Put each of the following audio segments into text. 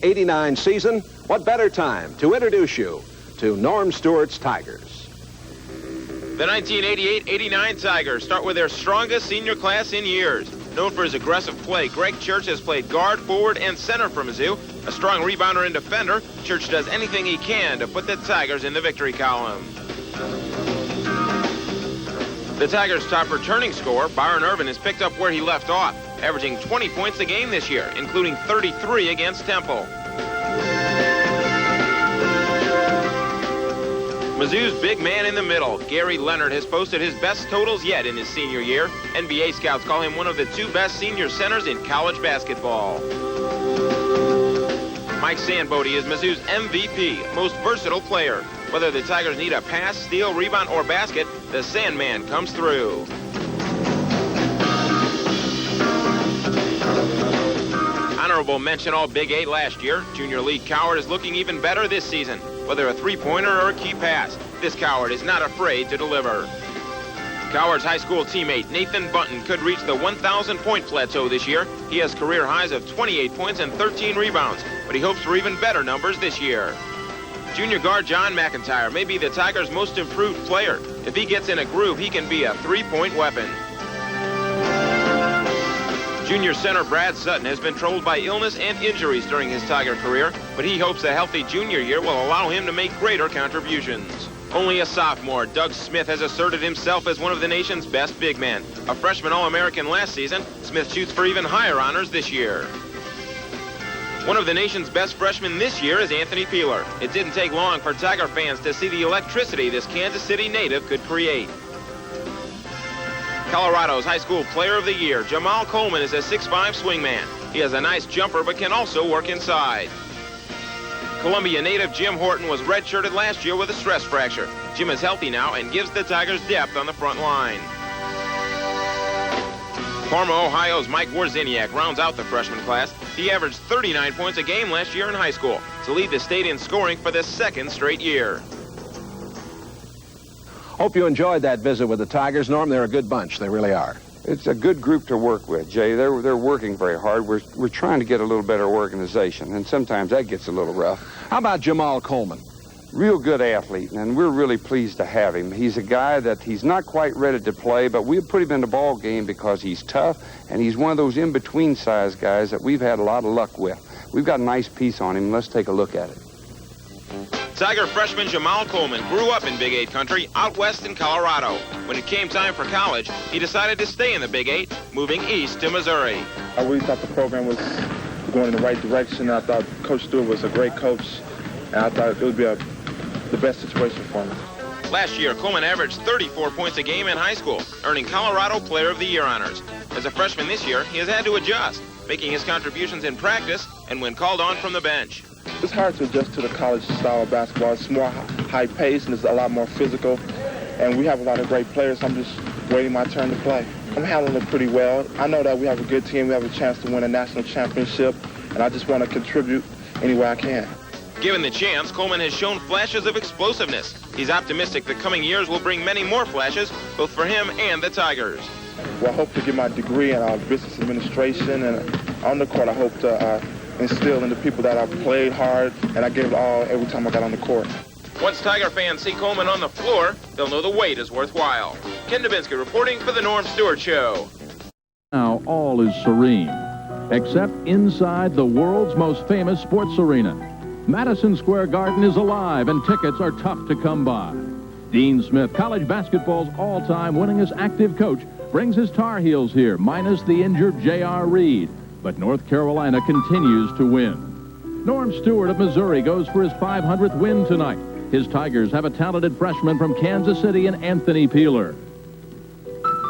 88-89 season, what better time to introduce you to Norm Stewart's Tigers. The 1988-89 Tigers start with their strongest senior class in years. Known for his aggressive play, Greg Church has played guard, forward, and center for Mizzou. A strong rebounder and defender, Church does anything he can to put the Tigers in the victory column. The Tigers' top returning scorer, Byron Irvin, has picked up where he left off, averaging 20 points a game this year, including 33 against Temple. Mizzou's big man in the middle, Gary Leonard, has posted his best totals yet in his senior year. NBA scouts call him one of the 2 best senior centers in college basketball. Mike Sandbode is Mizzou's MVP, most versatile player. Whether the Tigers need a pass, steal, rebound, or basket, the Sandman comes through. Honorable mention all Big 8 last year. Junior Lee Coward is looking even better this season. Whether a three-pointer or a key pass, this Coward is not afraid to deliver. Coward's high school teammate Nathan Bunton could reach the 1,000-point plateau this year. He has career highs of 28 points and 13 rebounds, but he hopes for even better numbers this year. Junior guard John McIntyre may be the Tigers' most improved player. If he gets in a groove, he can be a three-point weapon. Junior center Brad Sutton has been troubled by illness and injuries during his Tiger career, but he hopes a healthy junior year will allow him to make greater contributions. Only a sophomore, Doug Smith, has asserted himself as one of the nation's best big men. A freshman All-American last season, Smith shoots for even higher honors this year. One of the nation's best freshmen this year is Anthony Peeler. It didn't take long for Tiger fans to see the electricity this Kansas City native could create. Colorado's high school player of the year, Jamal Coleman, is a 6'5" swingman. He has a nice jumper but can also work inside. Columbia native Jim Horton was redshirted last year with a stress fracture. Jim is healthy now and gives the Tigers depth on the front line. Parma, Ohio's Mike Warziniak rounds out the freshman class. He averaged 39 points a game last year in high school to lead the state in scoring for the 2nd straight year. Hope you enjoyed that visit with the Tigers, Norm. They're a good bunch. They really are. It's a good group to work with, Jay. They're working very hard. We're trying to get a little better organization, and sometimes that gets a little rough. How about Jamal Coleman? Real good athlete, and we're really pleased to have him. He's a guy that he's not quite ready to play, but we've put him in the ball game because he's tough, and he's one of those in-between size guys that we've had a lot of luck with. We've got a nice piece on him. Let's take a look at it. Tiger freshman Jamal Coleman grew up in Big 8 country out west in Colorado. When it came time for college, he decided to stay in the Big 8, moving east to Missouri. I really thought the program was going in the right direction. I thought Coach Stewart was a great coach, and I thought it would be the best situation for me. Last year, Coleman averaged 34 points a game in high school, earning Colorado Player of the Year honors. As a freshman this year, he has had to adjust, making his contributions in practice and when called on from the bench. It's hard to adjust to the college style of basketball. It's more high pace and it's a lot more physical. And we have a lot of great players. I'm just waiting my turn to play. I'm handling it pretty well. I know that we have a good team. We have a chance to win a national championship. And I just want to contribute any way I can. Given the chance, Coleman has shown flashes of explosiveness. He's optimistic the coming years will bring many more flashes, both for him and the Tigers. Well, I hope to get my degree in business administration. And on the court, I hope to instill in the people that I played hard, and I gave it all every time I got on the court. Once Tiger fans see Coleman on the floor, they'll know the wait is worthwhile. Ken Dubinsky reporting for the Norm Stewart Show. Now all is serene, except inside the world's most famous sports arena. Madison Square Garden is alive, and tickets are tough to come by. Dean Smith, college basketball's all-time winningest active coach, brings his Tar Heels here, minus the injured J.R. Reed. But North Carolina continues to win. Norm Stewart of Missouri goes for his 500th win tonight. His Tigers have a talented freshman from Kansas City in Anthony Peeler.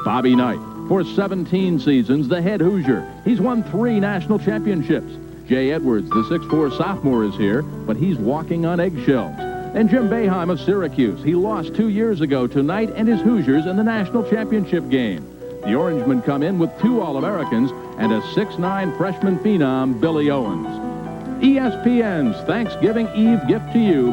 Bobby Knight, for 17 seasons, the head Hoosier. He's won 3 national championships. Jay Edwards, the 6'4" sophomore, is here, but he's walking on eggshells. And Jim Boeheim of Syracuse. He lost 2 years ago to Knight and his Hoosiers in the national championship game. The Orangemen come in with 2 All-Americans and a 6'9" freshman phenom, Billy Owens. ESPN's Thanksgiving Eve gift to you.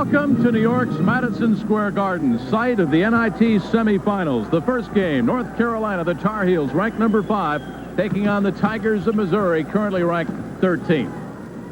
Welcome to New York's Madison Square Garden, site of the NIT semifinals. The first game, North Carolina, the Tar Heels, ranked number 5, taking on the Tigers of Missouri, currently ranked 13th.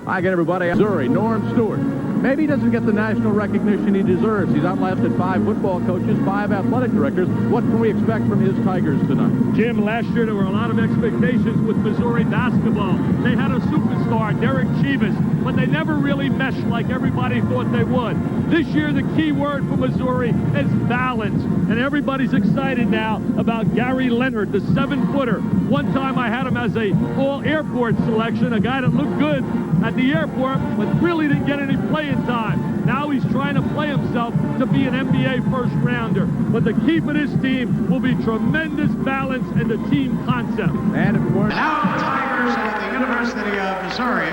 Hi again, everybody. Missouri, Norm Stewart. Maybe he doesn't get the national recognition he deserves. He's outlasted 5 football coaches, 5 athletic directors. What can we expect from his Tigers tonight? Jim, last year there were a lot of expectations with Missouri basketball. They had a superstar, Derek Chivas, but they never really meshed like everybody thought they would. This year, the key word for Missouri is balance, and everybody's excited now about Gary Leonard, the 7-footer. One time I had him as a all-airport selection, a guy that looked good at the airport, but really didn't get any playing time. Now he's trying to play himself to be an NBA first-rounder. But the key for this team will be tremendous balance and the team concept. And of course, now the Tigers at the University of Missouri.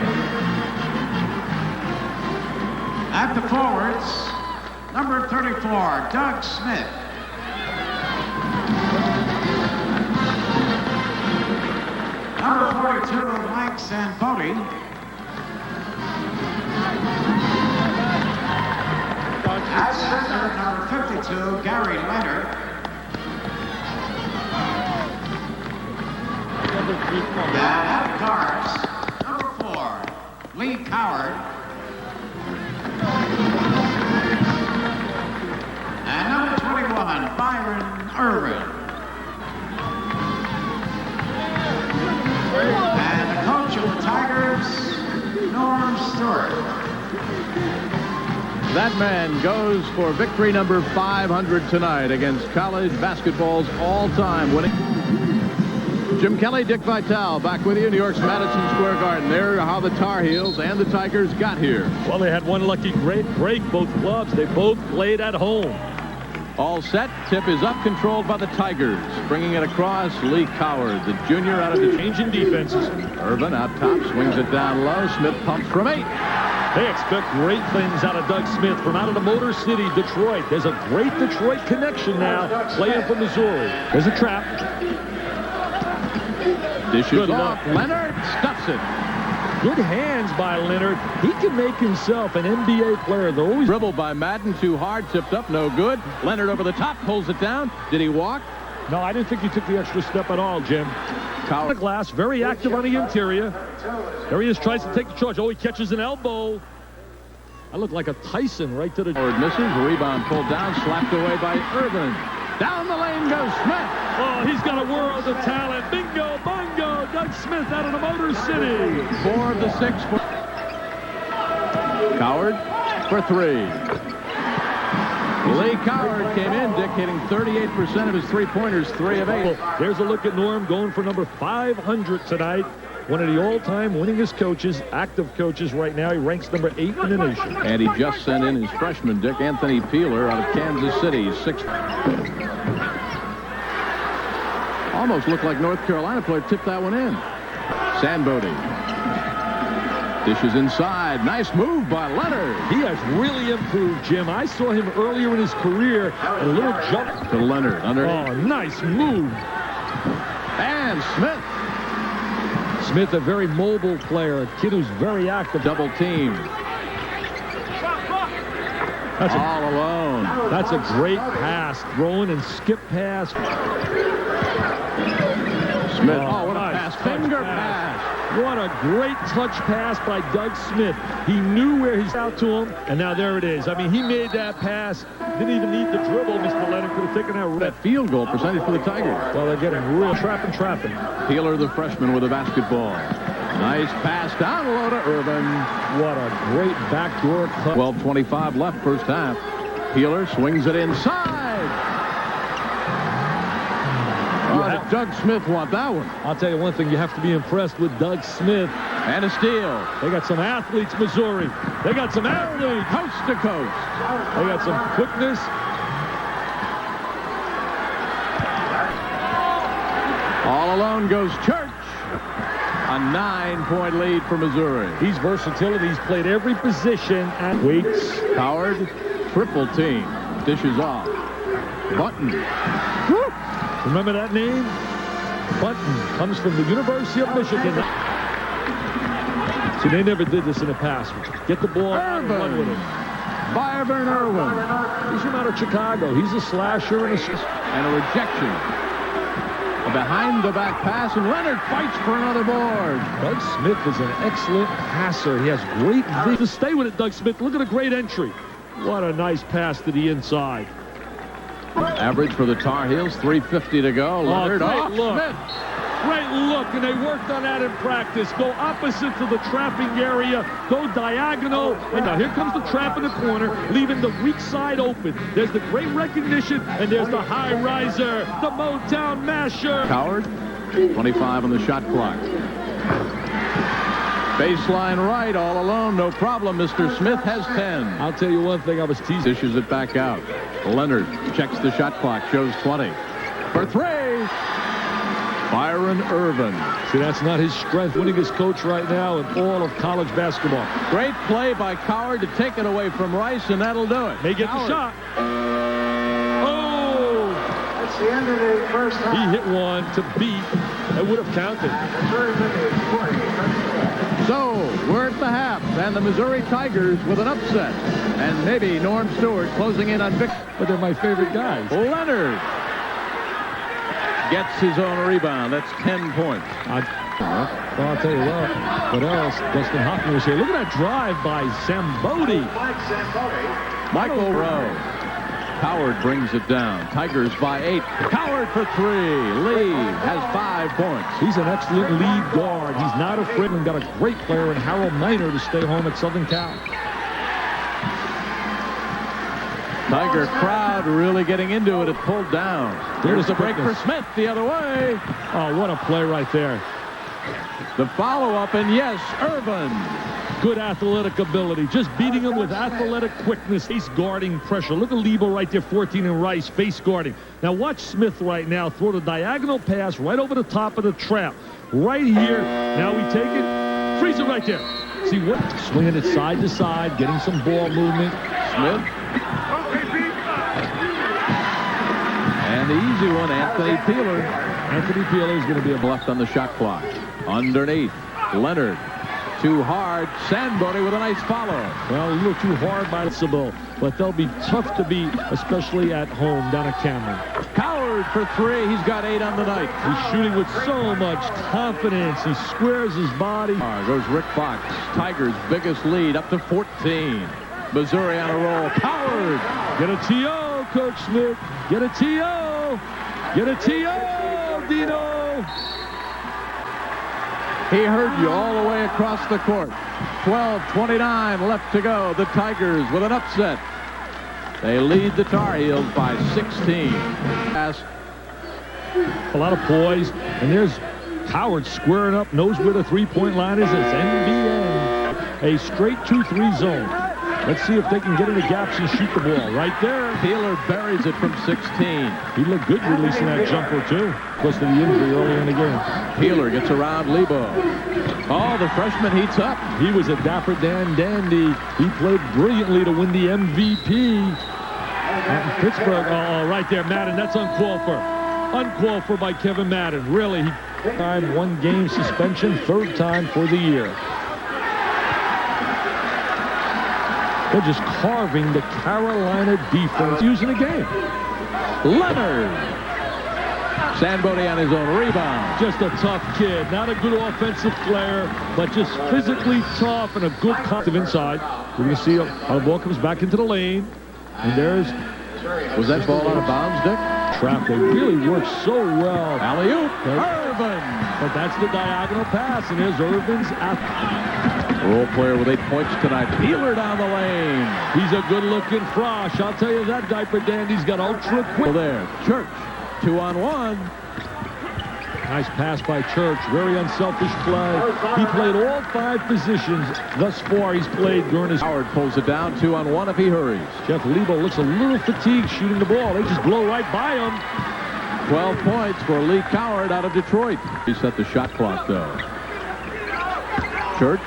At the forwards, number 34, Doug Smith. Number 42, Mike Sanfodi. At center, number 52, Gary Leonard. And at guards, number 4, Lee Coward. And number 21, Byron Irvin. And the coach of the Tigers, Norm Stewart. that man goes for victory number 500 tonight against college basketball's all-time winning. Jim Kelly, Dick Vitale, back with you, New York's Madison Square Garden. There are how the Tar Heels and the Tigers got here. Well, they had one lucky great break, both clubs. They both played at home. All set. Tip is up, controlled by the Tigers. Bringing it across, Lee Coward, the junior out of the Changing defenses. Irvin out top, swings it down low. Smith pumps from 8. They expect great things out of Doug Smith from out of the Motor City, Detroit. There's a great Detroit connection now, playing for Missouri. There's a trap. Dishes off. Leonard stuffs it. Good hands by Leonard. He can make himself an NBA player. They're always Dribbled by Madden, too hard, tipped up, no good. Leonard over the top, pulls it down. Did he walk? No, I didn't think he took the extra step at all, Jim. Coward. Glass, very active on the interior. There he is, tries to take the charge. Oh, he catches an elbow. I look like a Tyson right to the... Howard misses, rebound pulled down, slapped away by Irvin. Down the lane goes Smith. Oh, he's got a world of talent. Bingo, bongo, Doug Smith out of the Motor City. 4 of the 6. Coward for 3. Lee Coward came in, Dick, hitting 38% of his three-pointers, 3 of 8. There's a look at Norm going for number 500 tonight. One of the all-time winningest coaches, active coaches right now. He ranks number 8 in the nation. And he just sent in his freshman, Dick, Anthony Peeler out of Kansas City, 6. Almost looked like North Carolina player tipped that one in. Sandbody. Dishes inside. Nice move by Leonard. He has really improved, Jim. I saw him earlier in his career. A little jump To Leonard. Oh, nice move. And Smith. Smith, a very mobile player, a kid who's very active. Double team. All alone. That's a great pass. Throwing and skip pass. Smith. Oh, what a nice pass. touch Finger pass. What a great touch pass by Doug Smith. He knew where he's out to him, and now there it is. I mean, he made that pass. Didn't even need the dribble. Mr. Leonard could have taken that. That field goal percentage for the Tigers. Well, they're getting real trapping. Peeler, the freshman, with a basketball. Nice pass down low to Irvin. What a great backdoor cut. 12:25 left, first half. Peeler swings it inside. Oh, did Doug Smith want that one? I'll tell you one thing. You have to be impressed with Doug Smith. And a steal. They got some athletes, Missouri. They got some athletes. Coast to coast. They got some quickness. All alone goes Church. A 9-point lead for Missouri. He's versatility. He's played every position at Waits. Howard, triple team. Dishes off. Button. Woo! Remember that name? Button comes from the University of Michigan. See, they never did this in the past. Get the ball out and run with it. Byron Irwin. He's from out of Chicago. He's a slasher and a rejection. A behind-the-back pass, and Leonard fights for another board. Doug Smith is an excellent passer. He has great vision. To stay with it, Doug Smith. Look at a great entry. What a nice pass to the inside. Average for the Tar Heels, 3:50 to go. Leonard off Smith. Great look, and they worked on that in practice. Go opposite to the trapping area, go diagonal, and now here comes the trap in the corner, leaving the weak side open. There's the great recognition, and there's the high riser, the Motown masher. Coward, 25 on the shot clock. Baseline right, all alone, no problem. Mr. Smith has 10. I'll tell you one thing, I was teasing. Dishes it back out. Leonard checks the shot clock, shows 20. For 3. Byron Irvin. See, that's not his strength. Winningest coach right now in all of college basketball. Great play by Coward to take it away from Rice, and that'll do it. May get the shot. Oh! That's the end of the first half. He hit one to beat. That would have counted. So, we're at the half, and the Missouri Tigers with an upset. And maybe Norm Stewart closing in on victory. But they're my favorite guys. Leonard gets his own rebound. That's 10 points. Well, I'll tell you what else? Dustin Hoffman was here. Look at that drive by Zambodi. Michael Rowe. Coward brings it down. Tigers by 8. Coward for 3. Lee has 5 points. He's an excellent lead guard. He's not afraid, and got a great player in Harold Miner to stay home at Southern Cal. Tiger crowd really getting into it. It pulled down. There's the break for Smith the other way. Oh, what a play right there. The follow-up, and yes, Irvin. Good athletic ability. Just beating him with athletic quickness. Face guarding pressure. Look at Lebo right there, 14 and Rice, face guarding. Now watch Smith right now throw the diagonal pass right over the top of the trap. Right here. Now we take it. Freeze it right there. See what? Swinging it side to side, getting some ball movement. Smith. And the easy one, Anthony Peeler. Anthony Peeler is going to be left on the shot clock. Underneath, Leonard. Too hard. Sandbody with a nice follow. Well, a little too hard by Sybil, but they'll be tough to beat, especially at home down at Cameron. Coward for 3. He's got 8 on the night. He's shooting with so much confidence. He squares his body. Goes Rick Fox. Tigers' biggest lead up to 14. Missouri on a roll. Coward. Get a TO, Coach Smith. Get a TO. Get a TO, Dino. He heard you all the way across the court. 12:29 left to go. The Tigers with an upset. They lead the Tar Heels by 16. Pass. A lot of poise. And there's Coward squaring up, knows where the three-point line is. It's NBN. A straight 2-3 zone. Let's see if they can get in the gaps and shoot the ball. Right there. Peeler buries it from 16. He looked good releasing that jumper, too. Close to the injury earlier in the game. Peeler gets around Lebo. Oh, the freshman heats up. He was a Dapper Dan dandy. He played brilliantly to win the MVP. Out in Pittsburgh. Oh, right there, Madden. That's uncalled for. Uncalled for by Kevin Madden. Really, he time 1 game suspension, 3rd time for the year. They're just carving the Carolina defense using the game. Leonard. Sandbody on his own rebound. Just a tough kid. Not a good offensive player, but just physically tough and a good contact inside. We're going to see how the ball comes back into the lane. And there's... Was that ball out of bounds, Dick? Trap. They really work so well. Alley-oop. Irvin. But that's the diagonal pass, and there's Irvin's role player with 8 points tonight. Peeler down the lane. He's a good-looking frosh. I'll tell you that Diaper Dandy's got ultra quick. Well, there. Church. 2-on-1. Nice pass by Church. Very unselfish play. He played all 5 positions thus far he's played during his... Howard pulls it down. 2-on-1 if he hurries. Jeff Lebo looks a little fatigued shooting the ball. They just blow right by him. 12 points for Lee Coward out of Detroit. He set the shot clock, though. Church.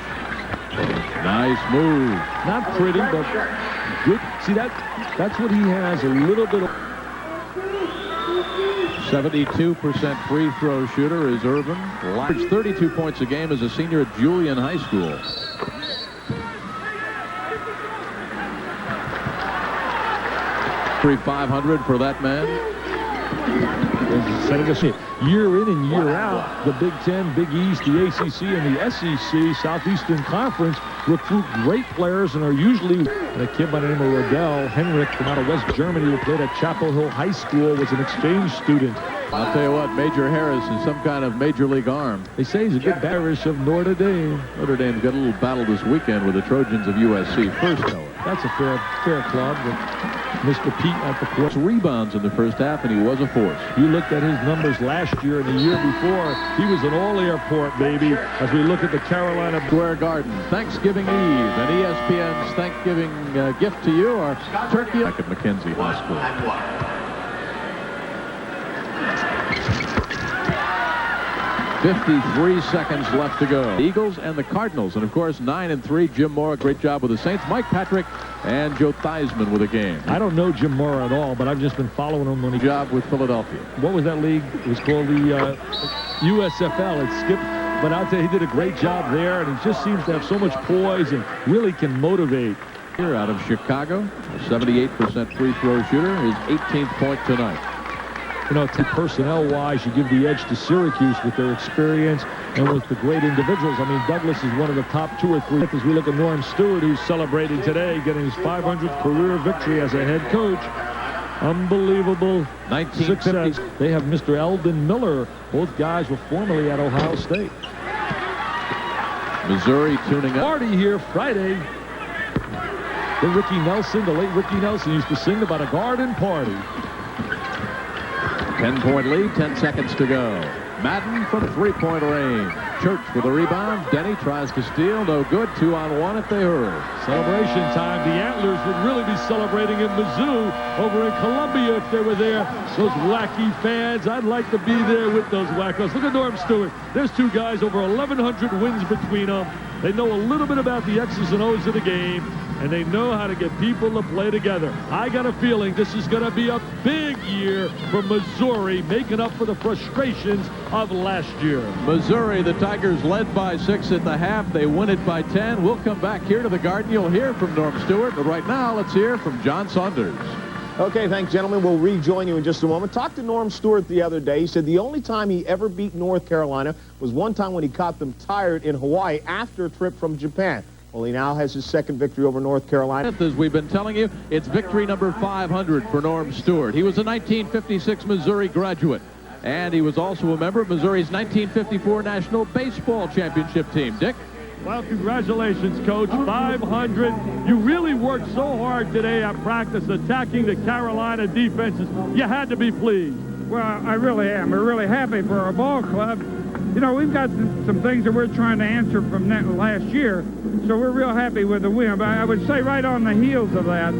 Nice move. Not pretty, but good. See, that's what he has, a little bit of... 72% free throw shooter is Irvin. Averaged 32 points a game as a senior at Julian High School. Victory 500 for that man. Year in and year out, the Big Ten, Big East, the ACC, and the SEC, Southeastern Conference, recruit great players and are usually... And a kid by the name of Rodell Henrich from out of West Germany who played at Chapel Hill High School was an exchange student. I'll tell you what, Major Harris is some kind of major league arm. They say he's a good Irish of Notre Dame. Notre Dame's got a little battle this weekend with the Trojans of USC. First, however. That's a fair club with Mr. Pete at the court. Rebounds in the first half, and he was a force. You looked at his numbers last year and the year before. He was an all-airport baby. As we look at the Carolina Square Garden, Thanksgiving Eve, and ESPN's Thanksgiving gift to you are turkey back at Mackenzie Hospital. 53 seconds left to go. Eagles and the Cardinals, and of course 9-3. Jim Mora, great job with the Saints. Mike Patrick and Joe Theismann with a game. I don't know Jim Mora at all, but I've just been following him when he job with Philadelphia. What was that league? It was called the USFL. It skipped, but I'll tell you, he did a great job there, and he just seems to have so much poise and really can motivate. Here out of Chicago, a 78% free throw shooter, his 18th point tonight. You know, personnel-wise, you give the edge to Syracuse with their experience and with the great individuals. I mean, Douglas is one of the top 2 or 3. As we look at Norm Stewart, who's celebrating today, getting his 500th career victory as a head coach. Unbelievable 1950s. success. They have Mr. Eldon Miller. Both guys were formerly at Ohio State. Missouri tuning up. Party here Friday. The late Ricky Nelson used to sing about a garden party. 10-point lead, 10 seconds to go. Madden from three-point range. Church with a rebound. Denny tries to steal. No good. 2-on-1 if they hurry. Celebration time. The Antlers would really be celebrating in Mizzou over in Columbia if they were there. Those wacky fans. I'd like to be there with those wackos. Look at Norm Stewart. There's 2 guys, over 1,100 wins between them. They know a little bit about the X's and O's of the game, and they know how to get people to play together. I got a feeling this is going to be a big year for Missouri, making up for the frustrations of last year. Missouri, the Tigers led by 6 at the half. They win it by 10. We'll come back here to the Garden. You'll hear from Norm Stewart, but right now let's hear from John Saunders. Okay, thanks, gentlemen. We'll rejoin you in just a moment. Talked to Norm Stewart the other day. He said the only time he ever beat North Carolina was one time when he caught them tired in Hawaii after a trip from Japan. Well, he now has his second victory over North Carolina. As we've been telling you, it's victory number 500 for Norm Stewart. He was a 1956 Missouri graduate, and he was also a member of Missouri's 1954 National Baseball Championship team. Dick? Well, congratulations, Coach. 500. You really worked so hard today at practice attacking the Carolina defenses. You had to be pleased. Well, I really am. We're really happy for our ball club. You know, we've got some things that we're trying to answer from last year, so we're real happy with the win. But I would say right on the heels of that,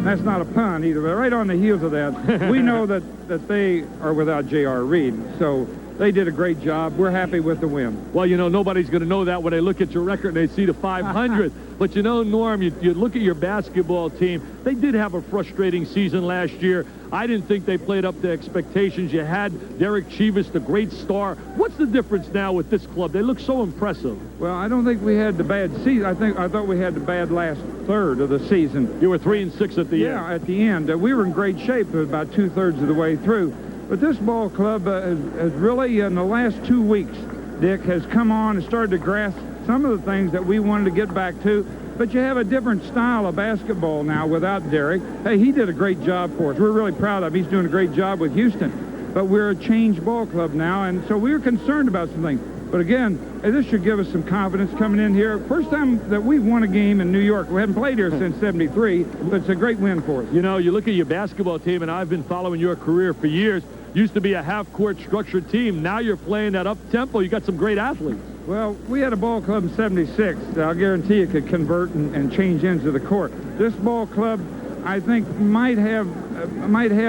that's not a pun either, but right on the heels of that, we know that they are without J.R. Reed, so they did a great job. We're happy with the win. Well, you know, nobody's going to know that when they look at your record and they see the 500. But, you know, Norm, you look at your basketball team. They did have a frustrating season last year. I didn't think they played up to expectations. You had Derek Chivas, the great star. What's the difference now with this club? They look so impressive. Well, I don't think we had the bad season. I thought we had the bad last third of the season. You were 3-6 at the end. Yeah, at the end. We were in great shape about 2/3 of the way through. But this ball club has really, in the last 2 weeks, Dick, has come on and started to grasp some of the things that we wanted to get back to. But you have a different style of basketball now without Derek. Hey, he did a great job for us. We're really proud of him. He's doing a great job with Houston. But we're a changed ball club now, and so we were concerned about some things. But again, this should give us some confidence coming in here. First time that we've won a game in New York. We haven't played here since '73, but it's a great win for us. You know, you look at your basketball team, and I've been following your career for years. Used to be a half-court structured team. Now you're playing that up-tempo. You got some great athletes. Well, we had a ball club in '76 that I'll guarantee you could convert and change into the court. This ball club, I think, might have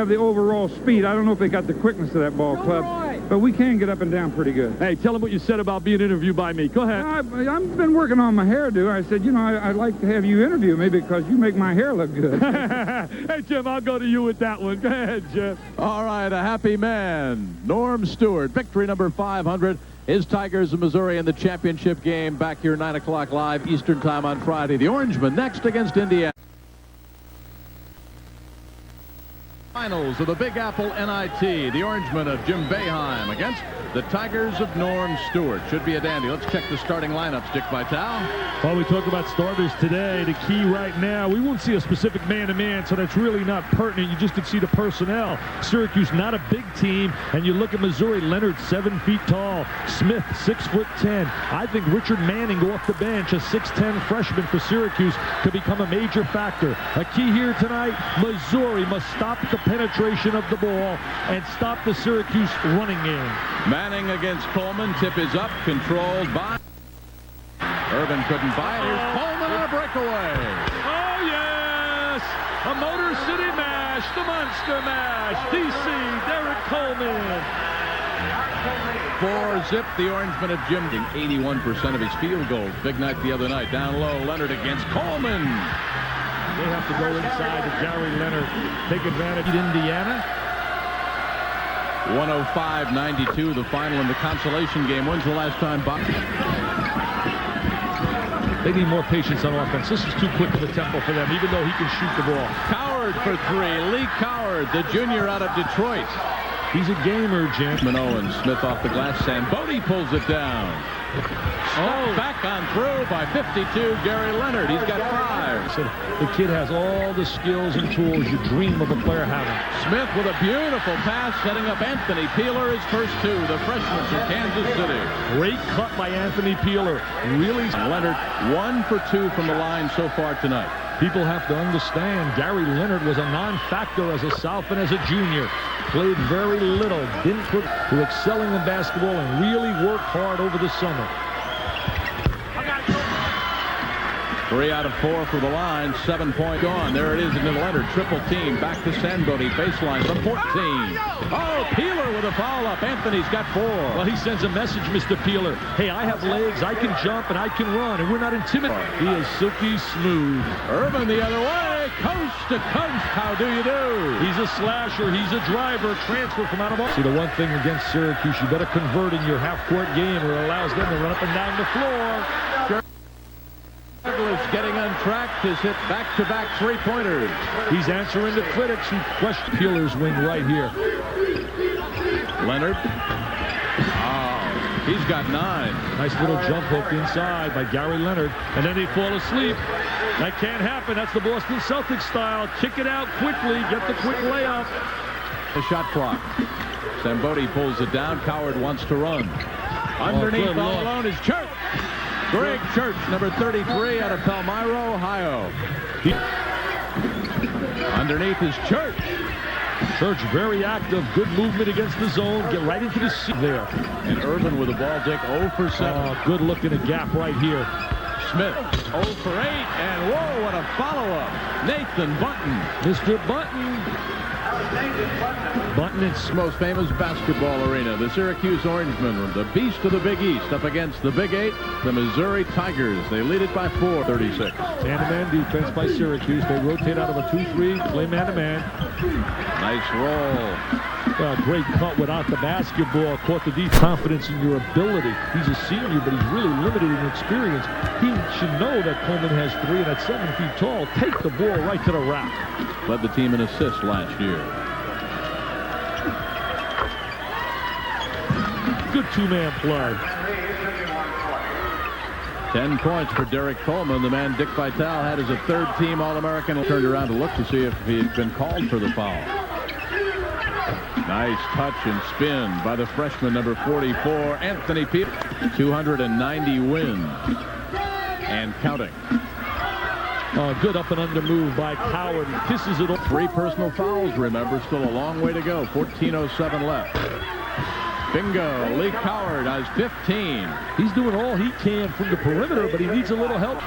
the overall speed. I don't know if they got the quickness of that ball club, but we can get up and down pretty good. Hey, tell them what you said about being interviewed by me. Go ahead. I've been working on my hairdo. I said, you know, I'd like to have you interview me because you make my hair look good. Hey, Jim, I'll go to you with that one. Go ahead, Jim. All right, a happy man, Norm Stewart. Victory number 500. His Tigers of Missouri in the championship game back here 9 o'clock live Eastern time on Friday. The Orangemen next against Indiana. Finals of the Big Apple NIT. The Orangemen of Jim Boeheim against the Tigers of Norm Stewart. Should be a dandy. Let's check the starting lineups, Dick Vitale. Well, we talked about starters today. The key right now, we won't see a specific man-to-man, so that's really not pertinent. You just can see the personnel. Syracuse, not a big team, and you look at Missouri. Leonard, 7 feet tall. Smith, 6'10". I think Richard Manning off the bench, a 6'10" freshman for Syracuse, could become a major factor. A key here tonight, Missouri must stop the penetration of the ball and stop the Syracuse running game. Manning against Coleman. Tip is up, controlled by Irvin. Couldn't buy it. Here's Coleman on a breakaway. Oh, yes! A Motor City mash, the Monster Mash. DC, Derek Coleman. 4-zip, the Orangemen of Jim. 81% of his field goals. Big night the other night. Down low, Leonard against Coleman. They have to go inside to Gary Leonard. Take advantage of Indiana. 105-92, the final in the consolation game. When's the last time Bob? They need more patience on offense. This is too quick of a tempo for them, even though he can shoot the ball. Coward for 3. Lee Coward, the junior out of Detroit. He's a gamer, Jim. Owens, Smith off the glass. Sambodi pulls it down. Back on through by 52, Gary Leonard. He's got 5. So the kid has all the skills and tools you dream of a player having. Smith with a beautiful pass, setting up Anthony Peeler, his first 2, the freshman from Kansas City. Great cut by Anthony Peeler. Really. Leonard 1 for 2 from the line so far tonight. People have to understand Gary Leonard was a non-factor as a sophomore, as a junior. Played very little, didn't put to excelling in basketball and really worked hard over the summer. 3 out of 4 for the line, 7-point gone. There it is into Leonard, triple team, back to Sambodi, baseline from 14. Oh, Peeler with a foul up. Anthony's got 4. Well, he sends a message, Mr. Peeler. Hey, I have legs, I can jump, and I can run, and we're not intimidated. He is silky smooth. Irvin the other way, coast to coast. How do you do? He's a slasher, he's a driver, transfer from out of ball. See, the one thing against Syracuse, you better convert in your half-court game, or it allows them to run up and down the floor. Douglas getting on track to hit back-to-back 3-pointers. He's answering the critics who question Peeler's wing right here. Leonard. Oh, he's got 9. Nice little jump hook inside by Gary Leonard. And then they fall asleep. That can't happen. That's the Boston Celtics style. Kick it out quickly. Get the quick layup. The shot clock. Sambodi pulls it down. Coward wants to run. Underneath all alone is Church. Greg Church, number 33, out of Palmyra, Ohio. Underneath is Church. Church very active, good movement against the zone, get right into the seat there. And Irvin with the ball, Dick, 0 for 7. Oh, good look in a gap right here. Smith, 0 for 8, and whoa, what a follow-up. Nathan Bunton. Mr. Bunton. Bunton, its most famous basketball arena, the Syracuse Orangemen, the beast of the Big East, up against the Big 8, the Missouri Tigers. They lead it by 4, 36. Man-to-man defense by Syracuse. They rotate out of a 2-3, play man-to-man. Nice roll. Well, great cut without the basketball. Caught the deep confidence in your ability. He's a senior, but he's really limited in experience. He should know that Coleman has 3 and at 7 feet tall. Take the ball right to the rack. Led the team in assists last year. Good 2-man play. 10 points for Derek Coleman. The man Dick Vitale had as a third-team All-American. Turned around to look to see if he had been called for the foul. Nice touch and spin by the freshman, number 44, Anthony Peeler. 290 wins and counting. Good up and under move by Coward. He kisses it. 3 personal fouls, remember. Still a long way to go. 14:07 left. Bingo. Lee Coward has 15. He's doing all he can from the perimeter, but he needs a little help.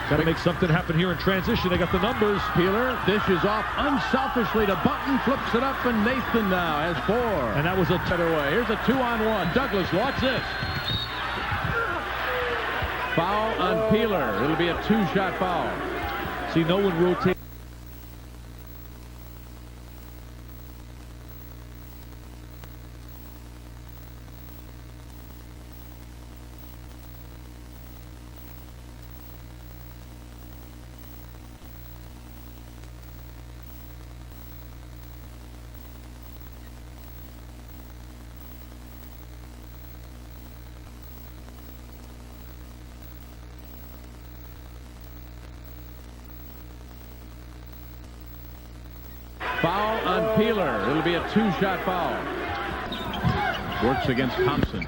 Got to make something happen here in transition. They got the numbers. Peeler dishes off unselfishly to Bunton. Flips it up, and Nathan now has 4. And that was a away. Here's a 2-on-1. Douglas, watch this. Foul on Peeler. It'll be a 2-shot foul. See, no one rotates. Foul on Peeler. It'll be a 2-shot foul. Works against Thompson.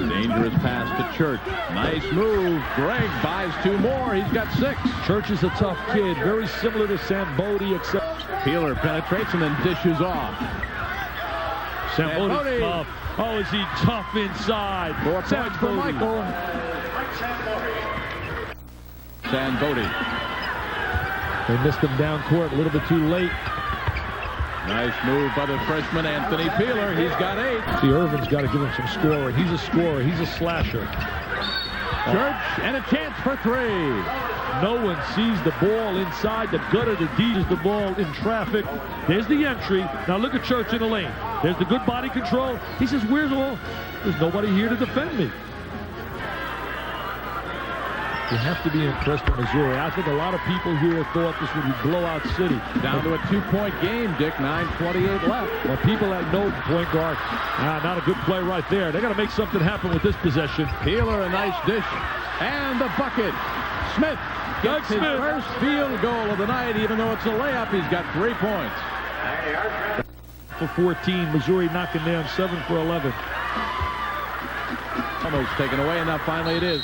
Dangerous pass to Church. Nice move. Gregg buys 2 more. He's got 6. Church is a tough kid, very similar to Sambodi, except Peeler penetrates and then dishes off. Sambodi's tough. Oh, is he tough inside? 4 points for Michael. Sambodi. They missed him down court a little bit too late. Nice move by the freshman Anthony Peeler. He's got 8. See, Irvin's got to give him some scoring. He's a scorer. He's a slasher. Church and a chance for 3. No one sees the ball inside the gutter. The D is the ball in traffic. There's the entry. Now look at Church in the lane. There's the good body control. He says, where's all? There's nobody here to defend me. You have to be impressed with Missouri. I think a lot of people here thought this would be blowout city. Down to a 2-point game, Dick. 9:28 left. Well, people that know point guard, not a good play right there. They got to make something happen with this possession. Peeler, a nice dish. And the bucket. Smith gets his first field goal of the night. Even though it's a layup, he's got 3 points. For 14, Missouri knocking down 7 for 11. Almost taken away, and now finally it is.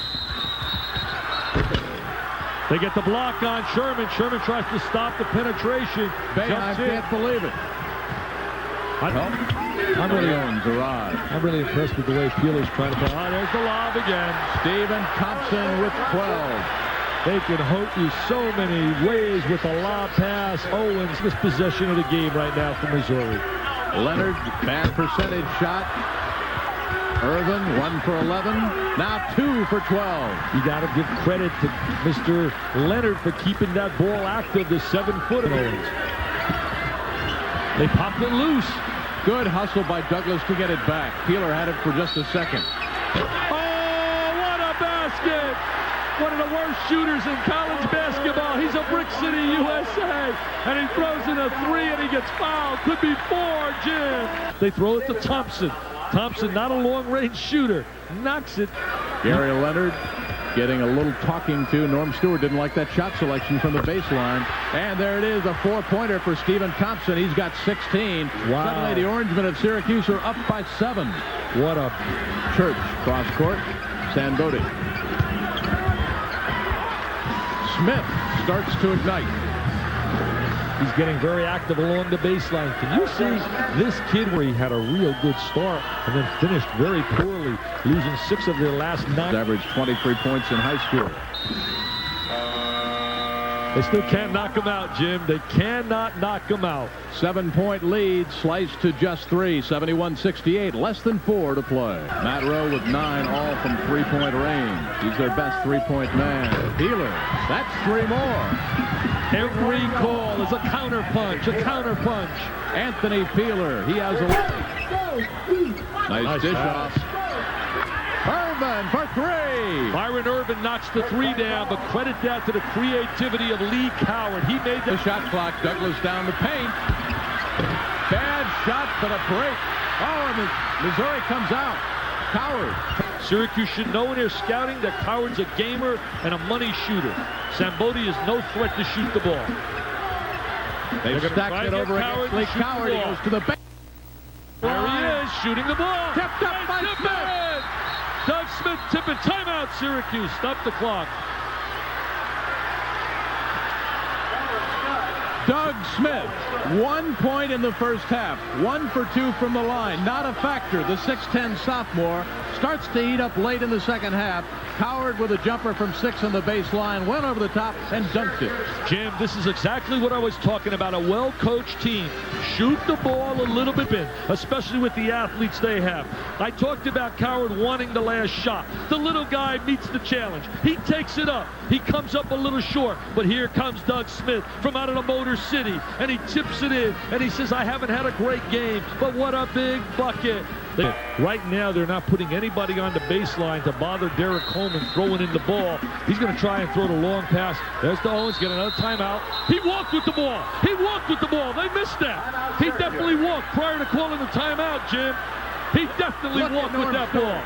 They get the block on Sherman. Sherman tries to stop the penetration. I can't believe it. I'm really impressed with the way Peeler's trying to play. Oh, there's the lob again. Stephen Thompson with 12. They can hurt you so many ways with a lob pass. Owens, this possession of the game right now for Missouri. Leonard, bad percentage shot. Irvin, 1 for 11. Now 2 for 12. You got to give credit to Mr. Leonard for keeping that ball active, the 7-footer. They popped it loose. Good hustle by Douglas to get it back. Peeler had it for just a second. Oh, what a basket! One of the worst shooters in college basketball. He's a Brick City, USA. And he throws in a 3 and he gets fouled. Could be 4, Jim. They throw it to Thompson. Thompson, not a long-range shooter, knocks it. Gary Leonard getting a little talking to. Norm Stewart didn't like that shot selection from the baseline. And there it is, a 4-pointer for Stephen Thompson. He's got 16. Wow. Suddenly the Orangemen of Syracuse are up by 7. What a Church, cross court, Sambodi. Smith starts to ignite. He's getting very active along the baseline. Can you see this kid where he had a real good start and then finished very poorly, losing 6 of their last 9. Averaged 23 points in high school. They still can't knock him out, Jim. They cannot knock him out. 7-point lead, sliced to just 3, 71-68, less than 4 to play. Matt Rowe with 9, all from 3-point range. He's their best 3-point man. Peeler, that's 3 more. Every call is a counter punch, Anthony Peeler, he has a nice dish off. Irvin for 3. Byron Irvin knocks the 3 down, but credit that to the creativity of Lee Coward. He made the shot clock. Douglas down the paint. Bad shot, but a break. Oh, and Missouri comes out. Coward. Syracuse should know when they're scouting that Coward's a gamer and a money shooter. Sambodi is no threat to shoot the ball. They've stacked it over against Lee Coward. He goes to the bench. There he is, shooting the ball. Tipped up by Smith. Doug Smith tipping. Timeout, Syracuse. Stop the clock. Doug Smith, 1 point in the first half. 1 for 2 from the line. Not a factor. The 6'10 sophomore starts to heat up late in the second half. Coward with a jumper from 6 on the baseline, went over the top and dunked it. Jim, this is exactly what I was talking about. A well-coached team. Shoot the ball a little bit, especially with the athletes they have. I talked about Coward wanting the last shot. The little guy meets the challenge. He takes it up. He comes up a little short, but here comes Doug Smith from out of the Motor City, and he tips it in, and he says, I haven't had a great game, but what a big bucket. Right now, they're not putting anybody on the baseline to bother Derek Coleman throwing in the ball. He's going to try and throw the long pass. There's the Owens, get another timeout. He walked with the ball. They missed that. He definitely walked prior to calling the timeout, Jim. He definitely walked with that ball.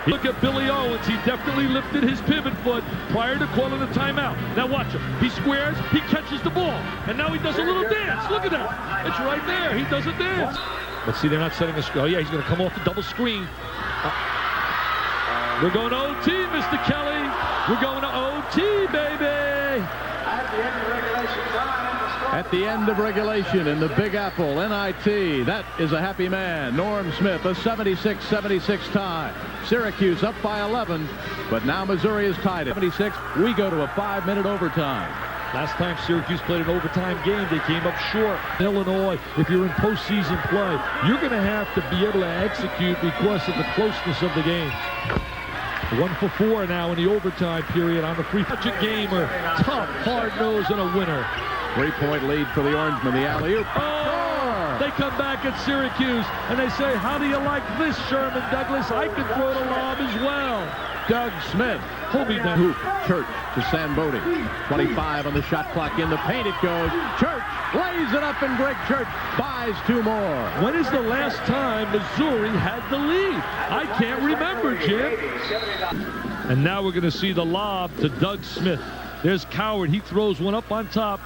Look at Billy Owens. He definitely lifted his pivot foot prior to calling the timeout. Now watch him. He squares. He catches the ball. And now he does a little dance. Look at that. It's right there. He does a dance. Let's see, they're not setting a screen. Oh, yeah, he's going to come off the double screen. We're going to OT, Mr. Kelly. We're going to OT, baby. At the end of regulation in the Big Apple, NIT, that is a happy man. Norm Smith, a 76-76 tie. Syracuse up by 11, but now Missouri is tied at 76. We go to a 5-minute overtime. Last time Syracuse played an overtime game, they came up short. Illinois, if you're in postseason play, you're going to have to be able to execute because of the closeness of the games. 1 for 4 now in the overtime period on the free touch a gamer. Tough, hard nose, and a winner. 3-point lead for the Orangemen. The alley-oop. Oh! They come back at Syracuse, and they say, how do you like this, Sherman Douglas? I can throw the lob as well. Doug Smith. Hold me down. Hoop. Church to Sambodi. 25 on the shot clock. In the paint it goes. Church lays it up, and Greg Church buys 2 more. When is the last time Missouri had the lead? I can't remember, Jim. And now we're going to see the lob to Doug Smith. There's Coward. He throws one up on top.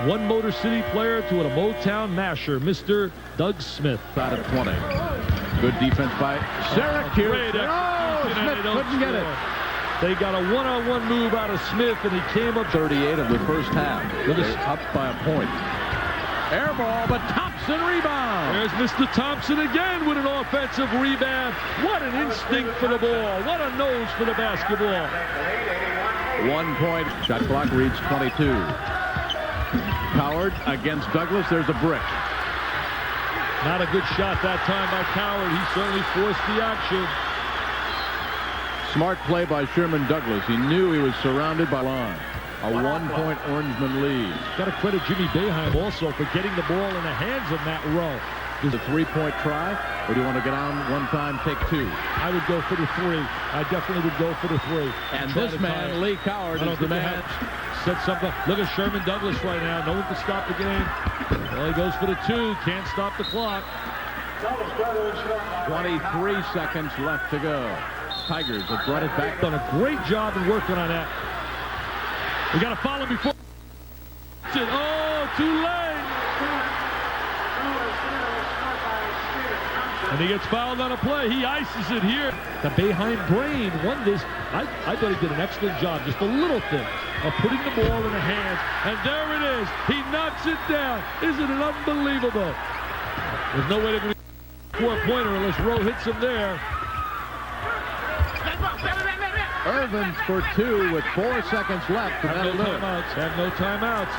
One Motor City player to a Motown masher, Mr. Doug Smith. Out of 20. Good defense by Syracuse. Smith couldn't get it. They got a one-on-one move out of Smith, and he came up 38 of the first half. They're up by a point. Air ball, but Thompson rebound. There's Mr. Thompson again with an offensive rebound. What an instinct for the ball. What a nose for the basketball. 1 point. Shot clock reads 22. Coward against Douglas. There's a brick. Not a good shot that time by Coward. He certainly forced the action. Smart play by Sherman Douglas. He knew he was surrounded by line. A 1-point Orangeman lead. Got to credit Jimmy Boeheim also for getting the ball in the hands of Matt Rowe. Is a 3-point try, or do you want to get on one time, take 2? I would go for the 3. I definitely would go for the 3. And this man, Lee Coward, is the man. Set something. Look at Sherman Douglas right now. No one can stop the game. Well, he goes for the 2. Can't stop the clock. 23 seconds left to go. Tigers have brought it back. Done a great job in working on that. We got to follow before. Oh, too late. And he gets fouled on a play. He ices it here. The Boeheim brain won this. I thought he did an excellent job. Just a little thing of putting the ball in the hands. And there it is. He knocks it down. Isn't it unbelievable? There's no way they're going to get a 4-pointer unless Rowe hits him there. Irvin for 2 with 4 seconds left. Have no timeouts. Have no timeouts.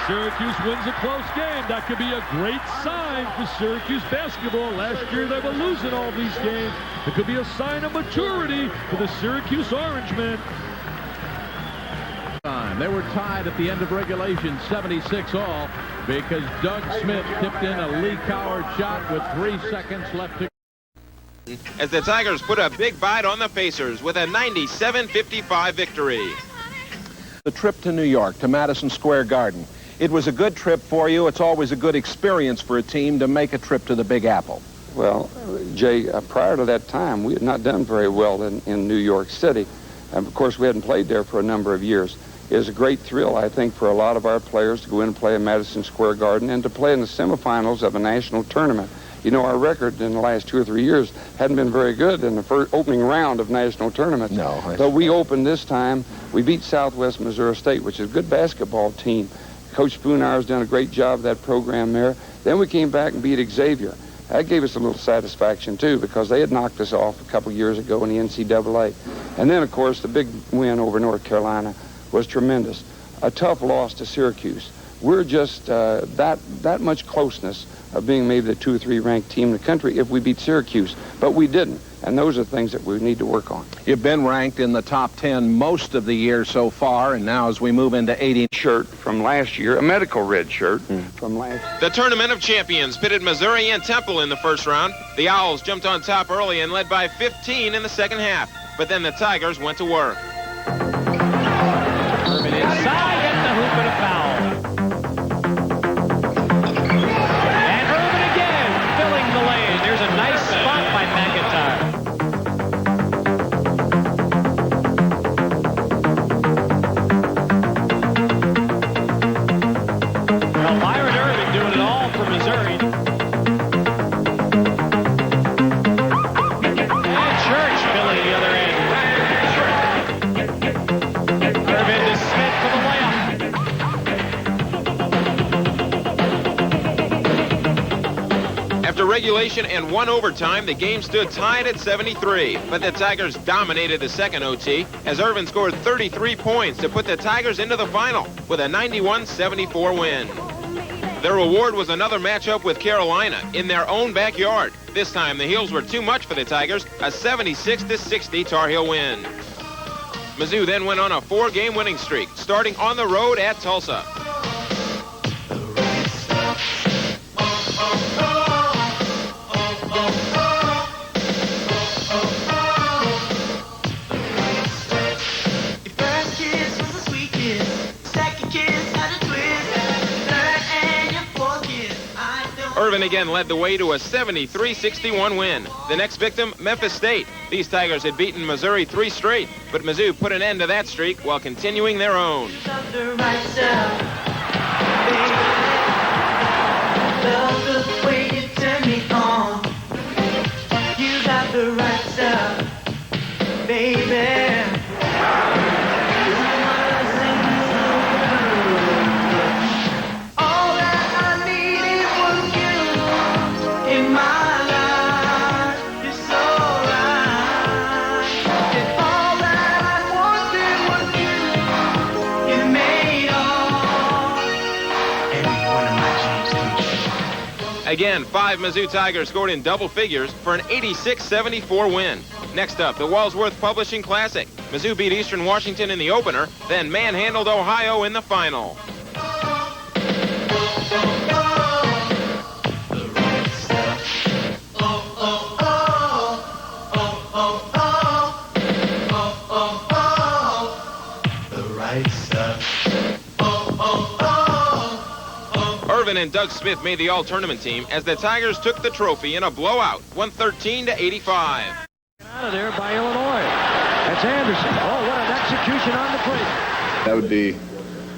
Syracuse wins a close game. That could be a great sign for Syracuse basketball. Last year they were losing all these games. It could be a sign of maturity for the Syracuse Orangemen. They were tied at the end of regulation, 76 all, because Doug Smith tipped in a Lee Coward shot with 3 seconds left to go. As the Tigers put a big bite on the Pacers with a 97-55 victory. The trip to New York, to Madison Square Garden. It was a good trip for you. It's always a good experience for a team to make a trip to the Big Apple. Well, Jay, prior to that time, we had not done very well in New York City. And of course, we hadn't played there for a number of years. It was a great thrill, I think, for a lot of our players to go in and play in Madison Square Garden and to play in the semifinals of a national tournament. You know, our record in the last 2 or 3 years hadn't been very good in the first opening round of national tournaments. No. But we opened this time. We beat Southwest Missouri State, which is a good basketball team. Coach Spoonhour's done a great job of that program there. Then we came back and beat Xavier. That gave us a little satisfaction, too, because they had knocked us off a couple years ago in the NCAA. And then, of course, the big win over North Carolina was tremendous. A tough loss to Syracuse. We're just that much closeness of being maybe the 2 or 3 ranked team in the country if we beat Syracuse. But we didn't. And those are things that we need to work on. You've been ranked in the top 10 most of the year so far, and now as we move into 80. Shirt from last year, a medical red shirt from last year. The Tournament of Champions pitted Missouri and Temple in the first round. The Owls jumped on top early and led by 15 in the second half. But then the Tigers went to work. Irvin inside, gets the hoop and a foul. And Irvin again, filling the lane. There's a nice spot by McIntyre. regulation and one overtime, the game stood tied at 73. But the Tigers dominated the second OT as Irvin scored 33 points to put the Tigers into the final with a 91-74 win. Their reward was another matchup with Carolina in their own backyard. This time, the Heels were too much for the Tigers, a 76-60 Tar Heel win. Mizzou then went on a 4-game winning streak, starting on the road at Tulsa. Irvin again led the way to a 73-61 win. The next victim, Memphis State. These Tigers had beaten Missouri 3 straight, but Mizzou put an end to that streak while continuing their own. Again, 5 Mizzou Tigers scored in double figures for an 86-74 win. Next up, the Walsworth Publishing Classic. Mizzou beat Eastern Washington in the opener, then manhandled Ohio in the final. Irvin and Doug Smith made the all-tournament team as the Tigers took the trophy in a blowout, 113-85. Out of there by Illinois. That's Anderson. Oh, what an execution on the plate. That would be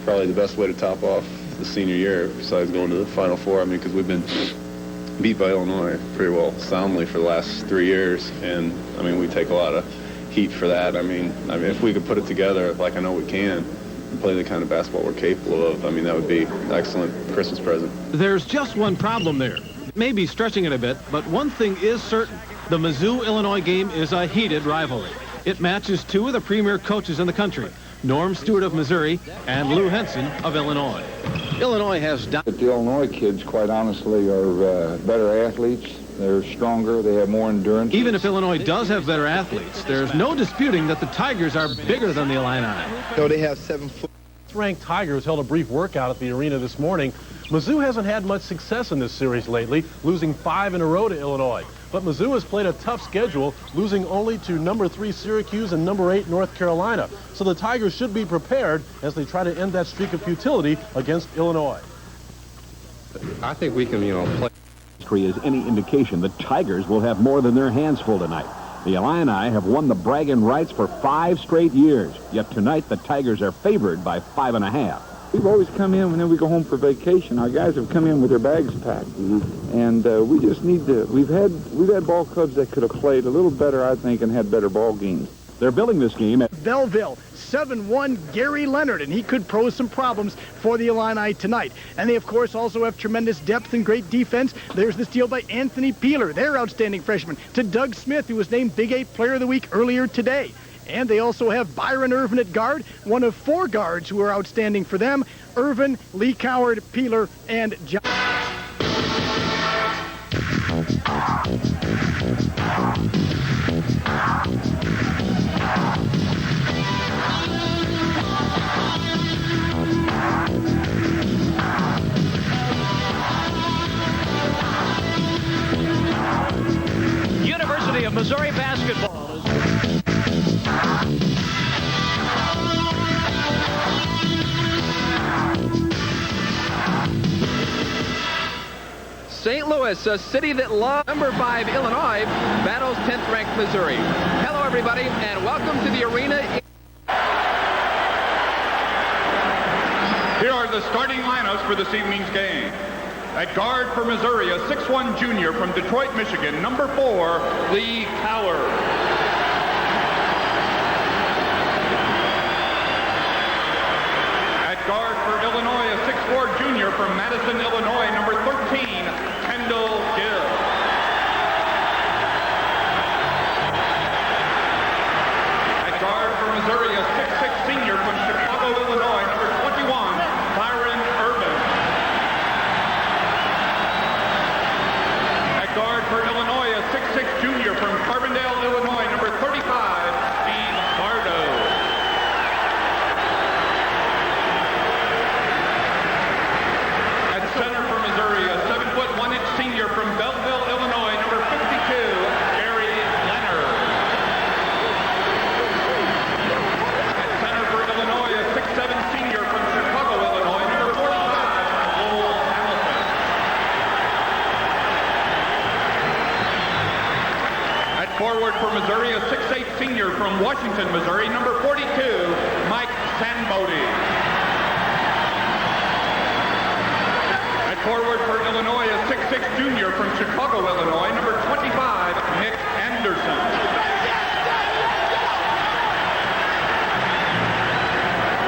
probably the best way to top off the senior year, besides going to the Final Four. I mean, because we've been beat by Illinois pretty well soundly for the last 3 years, and I mean, we take a lot of heat for that. I mean, if we could put it together, like I know we can, and play the kind of basketball we're capable of, I mean, that would be an excellent Christmas present. There's just one problem there. Maybe stretching it a bit, but one thing is certain. The Mizzou-Illinois game is a heated rivalry. It matches 2 of the premier coaches in the country, Norm Stewart of Missouri and Lou Henson of Illinois. Illinois has... The Illinois kids, quite honestly, are better athletes. They're stronger. They have more endurance. Even if Illinois does have better athletes, there's no disputing that the Tigers are bigger than the Illini. So they have 7 foot. Ranked Tigers held a brief workout at the arena this morning. Mizzou hasn't had much success in this series lately, losing 5 in a row to Illinois. But Mizzou has played a tough schedule, losing only to number 3 Syracuse and number 8 North Carolina. So the Tigers should be prepared as they try to end that streak of futility against Illinois. I think we can, play. History is any indication, the Tigers will have more than their hands full tonight. The Illini have won the bragging rights for 5 straight years, yet tonight the Tigers are favored by 5.5. We've always come in whenever we go home for vacation. Our guys have come in with their bags packed, and we just need to. We've had ball clubs that could have played a little better, I think, and had better ball games. They're building this game at Belleville. 7-1 Gary Leonard, and he could pose some problems for the Illini tonight. And they, of course, also have tremendous depth and great defense. There's the steal by Anthony Peeler, their outstanding freshman, to Doug Smith, who was named Big 8 Player of the Week earlier today. And they also have Byron Irvin at guard, one of 4 guards who are outstanding for them: Irvin, Lee Coward, Peeler, and John. University of Missouri basketball. St. Louis, a city that loves number 5 Illinois, battles 10th-ranked Missouri. Hello, everybody, and welcome to the arena. Here are the starting lineups for this evening's game. At guard for Missouri, a 6'1 junior from Detroit, Michigan, number 4, Lee Coward. At guard for Illinois, a 6'4 junior from Madison, Illinois, number 13, Kendall Gill. forward for Missouri, a 6'8 senior from Washington, Missouri, number 42, Mike Sanbody. At forward for Illinois, a 6'6 junior from Chicago, Illinois, number 25, Nick Anderson.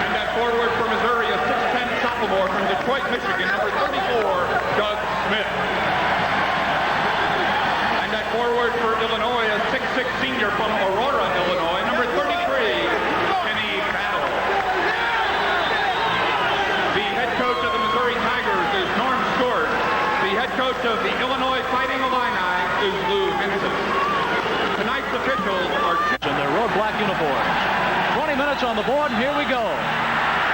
And at forward for Missouri, a 6'10 sophomore from Detroit, Michigan, number 34, Doug Smith. And at forward for Illinois, a 6'6 senior from Aurora, Illinois, number 33, Kenny Battle. The head coach of the Missouri Tigers is Norm Stewart. The head coach of the Illinois Fighting Illini is Lou Vincent. Tonight's officials are in their road black uniforms. 20 minutes on the board, and here we go.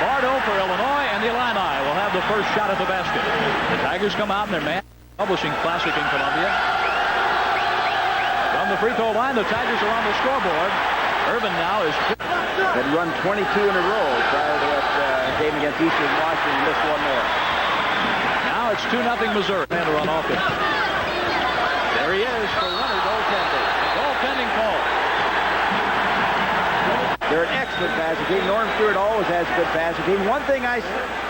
Bardo for Illinois, and the Illini will have the first shot at the basket. The Tigers come out in their man publishing classic in Columbia. From the free throw line, the Tigers are on the scoreboard. Irvin now is had run 22 in a row prior to that game against Eastern Washington. Missed one there. Now it's 2-0 Missouri. And to run off it. There he is for Leonard, goaltender. Goaltending call. They're an excellent passing team. Norm Stewart always has a good passing team. One thing I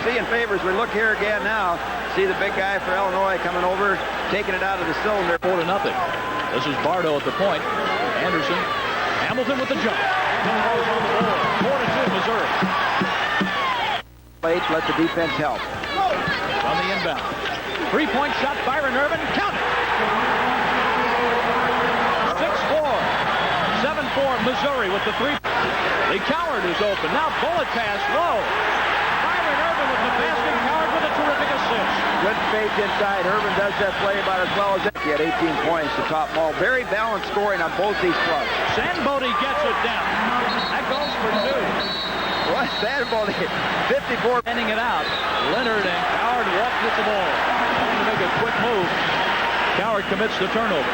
see in favor is we look here again now. See the big guy for Illinois coming over, taking it out of the cylinder. 4-0. This is Bardo at the point. Anderson. Hamilton with the jump. 4-2 Missouri. Let the defense help. From the inbound. Three-point shot, Byron Irvin. Count it. 6-4. 7-4 Missouri with the three. The Coward is open. Now bullet pass low. Byron Irvin with the basket. Coward with a terrific assist. Good fake inside. Irvin does that play about as well as he had 18 points to top ball. Very balanced scoring on both these clubs. Sanbody gets it down. That goes for two. What? Sanbody 54. Handing it out. Leonard and Coward walk with the ball. Trying to make a quick move. Coward commits the turnover.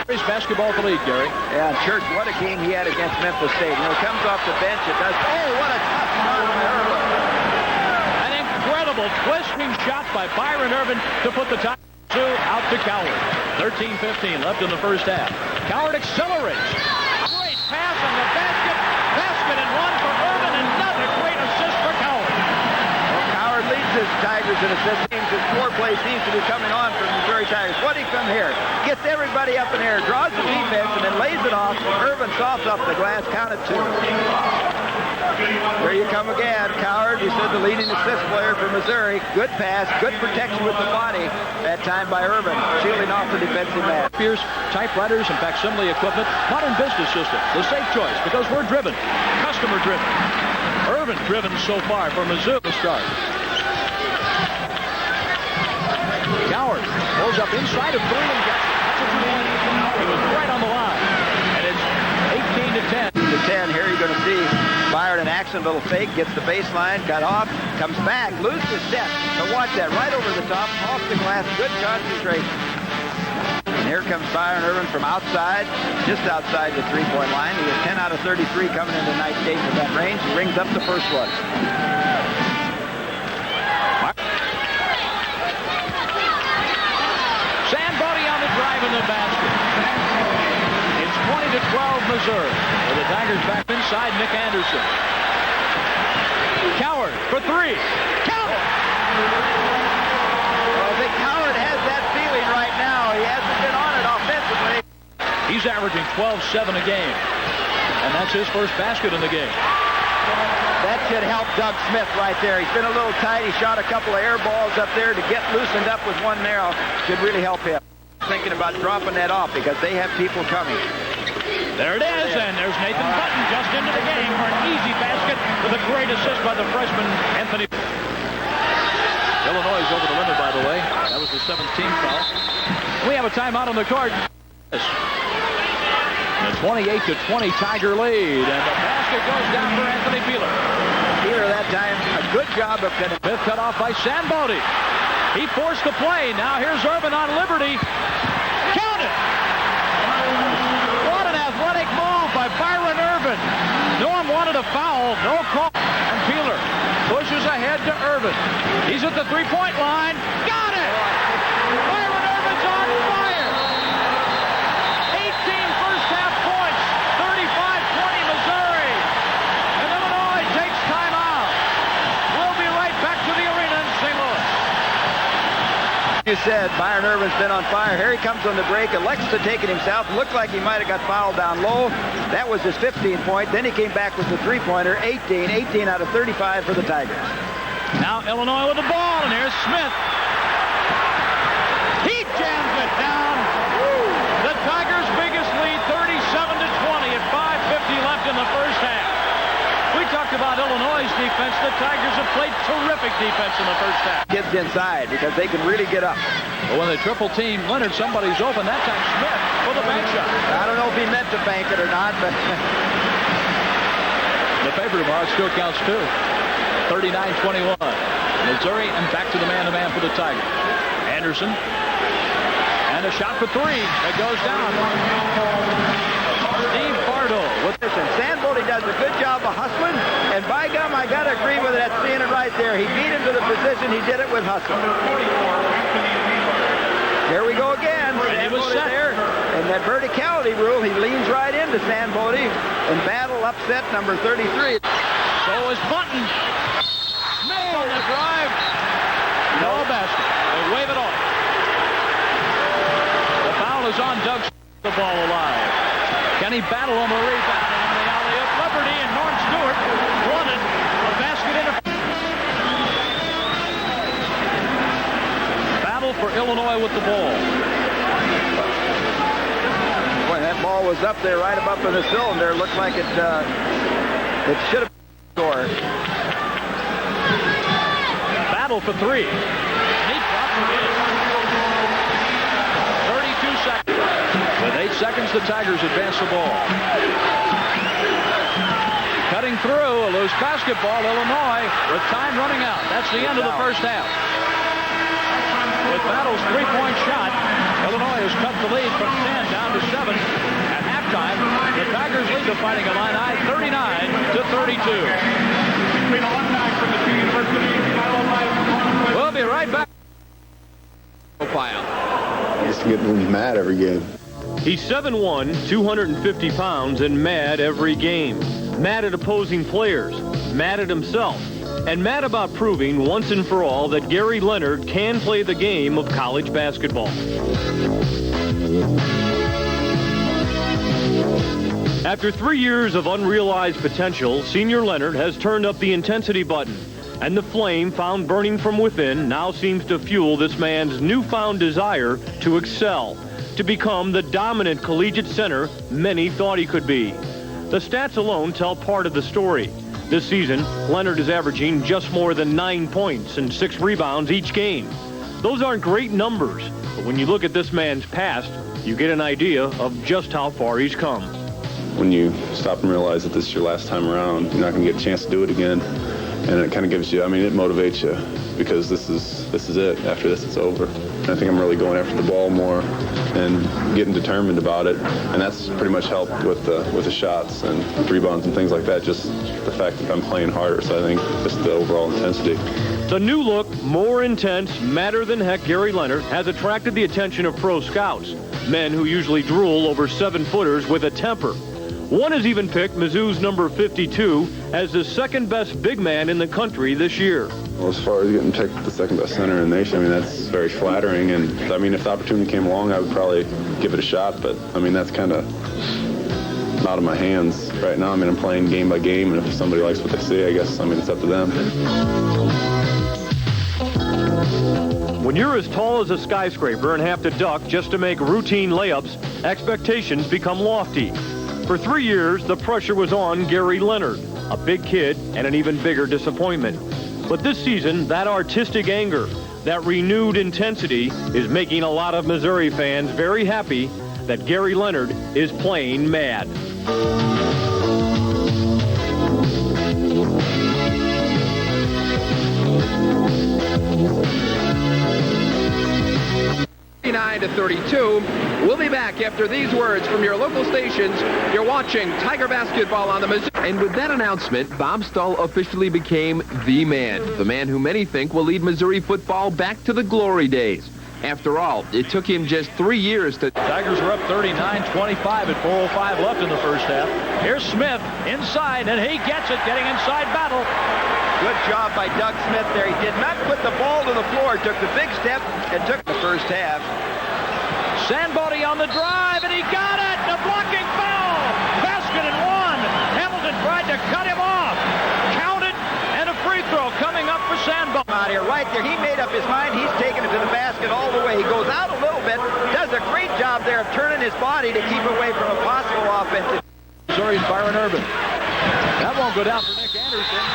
Here's basketball for the lead, Gary. Yeah, Church, what a game he had against Memphis State. You know, he comes off the bench, it does. Oh, what a tough shot by Irvin. An incredible twisting shot by Byron Irvin to put the Tigers out to Coward. 13-15 left in the first half. Coward accelerates. Great pass on the basket. Basket and one for Irvin. Another great assist for Coward. Well, Coward leads his Tigers in assist teams. His score play seems to be coming on from Missouri Tigers. What he come here? Gets everybody up in the air, draws the defense, and then lays it off. Irvin softs up the glass, counted 2. There you come again. Coward, you said the leading assist player for Missouri. Good pass, good protection with the body. That time by Irvin, shielding off the defensive man. Here's typewriters and facsimile equipment. Modern business system. The safe choice because we're driven. Customer driven. Irvin driven so far for Mizzou to start. Coward pulls up inside of 3 and gets it. He was right on the line. And it's 18-10. To 10. Here you're going to see Byron in action. Little fake. Gets the baseline. Got off. Comes back. Loses his step. But watch that. Right over the top. Off the glass. Good concentration. And here comes Byron Irvin from outside. Just outside the three-point line. He has 10 out of 33 coming into tonight's game from that range. He rings up the first one. Sanbody on the drive in the basket. It's 20-12 Missouri. With the Tigers back inside, Nick Anderson. Coward for 3. Count it! Well, I think Coward has that feeling right now. He hasn't been on it offensively. He's averaging 12-7 a game. And that's his first basket in the game. That should help Doug Smith right there. He's been a little tight. He shot a couple of air balls up there to get loosened up with one narrow. Should really help him. Thinking about dropping that off because they have people coming. There it is, and there's Nathan Button just into the game for an easy basket with a great assist by the freshman, Anthony. Illinois is over the limit, by the way. That was the 17th foul. We have a timeout on the court. A 28-20 Tiger lead, and the basket goes down for Anthony Peeler. Peeler that time, a good job of cutting. Fifth cut off by Sanbody. He forced the play. Now here's Irvin on liberty. Count it! What an athletic move by Byron Irvin. Norm wanted a foul, no call. And Peeler pushes ahead to Irvin. He's at the three-point line. Got it! Byron Irvin's on fire! 18 first half I said, Byron Irvin's been on fire. Here he comes on the break, elects to take it himself. Looked like he might have got fouled down low. That was his 15th point. Then he came back with the three-pointer, 18 out of 35 for the Tigers. Now Illinois with the ball, and here's Smith. He jams it down. The Tigers' biggest lead, 37-20 at 5:50 left in the first half. We talked about Illinois' defense. The Tigers have played terrific defense in the first half. Kids inside because they can really get up. But when they triple team Leonard, somebody's open. That time Smith for the bank shot. I don't know if he meant to bank it or not, but the favorite of ours still counts too. 39-21. Missouri and back to the man-to-man for the Tigers. Anderson. And a shot for three. It goes down. Steve Bardo. Sandbody does a good job of hustling, and by gum, I got to agree with it. Seeing it right there. He beat him to the position. He did it with hustle. Here we go again. Sandbody there. And that verticality rule, he leans right into Sandbody, and battle upset number 33. So is Bunton. Smith on the drive. No basket. They wave it off. The foul is on Doug. The ball alive. Can he battle on the rebound and on the alley-oop? Liberty and Norm Stewart wanted a basket in. Battle for Illinois with the ball. Boy, that ball was up there right above in the cylinder. Looked like it should have been scored. Battle for three. Neat drop for it. 32 seconds. With 8 seconds, the Tigers advance the ball. Cutting through, a loose basketball, Illinois, with time running out. That's the end of the first half. With Battle's three-point shot, Illinois has cut the lead from 10 down to 7. At halftime, the Tigers lead the Fighting Illini 39-32. We'll be right back. Just getting mad every game. He's 7'1", 250 pounds, and mad every game. Mad at opposing players, mad at himself, and mad about proving once and for all that Gary Leonard can play the game of college basketball. After 3 years of unrealized potential, Senior Leonard has turned up the intensity button, and the flame found burning from within now seems to fuel this man's newfound desire to excel, to become the dominant collegiate center many thought he could be. The stats alone tell part of the story. This season, Leonard is averaging just more than 9 points and 6 rebounds each game. Those aren't great numbers, but when you look at this man's past, you get an idea of just how far he's come. When you stop and realize that this is your last time around, you're not going to get a chance to do it again. And it kind of gives you, I mean, it motivates you because this is it. After this, it's over. And I think I'm really going after the ball more and getting determined about it. And that's pretty much helped with the shots and rebounds and things like that. Just the fact that I'm playing harder. So I think just the overall intensity. The new look, more intense, madder than heck Gary Leonard has attracted the attention of pro scouts, men who usually drool over 7-footers with a temper. One has even picked Mizzou's number 52 as the second best big man in the country this year. Well, as far as getting picked the second best center in the nation, I mean, that's very flattering. And I mean, if the opportunity came along, I would probably give it a shot. But I mean, that's kind of out of my hands right now. I mean, I'm playing game by game. And if somebody likes what they see, I guess, I mean, it's up to them. When you're as tall as a skyscraper and have to duck just to make routine layups, expectations become lofty. For 3 years, the pressure was on Gary Leonard, a big kid and an even bigger disappointment. But this season, that artistic anger, that renewed intensity is making a lot of Missouri fans very happy that Gary Leonard is playing mad. To 32. We'll be back after these words from your local stations. You're watching Tiger Basketball on the Mizzou. And with that announcement, Bob Stull officially became the man who many think will lead Missouri football back to the glory days. After all, it took him just 3 years to... Tigers were up 39-25 at 4:05 left in the first half. Here's Smith inside, and he gets it, getting inside battle. Good job by Doug Smith there. He did not put the ball to the floor, took the big step, and took the first half. Sandbody on the drive, and he got it! The blocking foul! Basket and one! Hamilton tried to cut him off. Counted, and a free throw coming up for Sandbody. Out here, right there. He made up his mind. He's taking it to the basket all the way. He goes out a little bit, does a great job there of turning his body to keep away from a possible offensive. Missouri's Byron Irvin. That won't go down for Nick Anderson.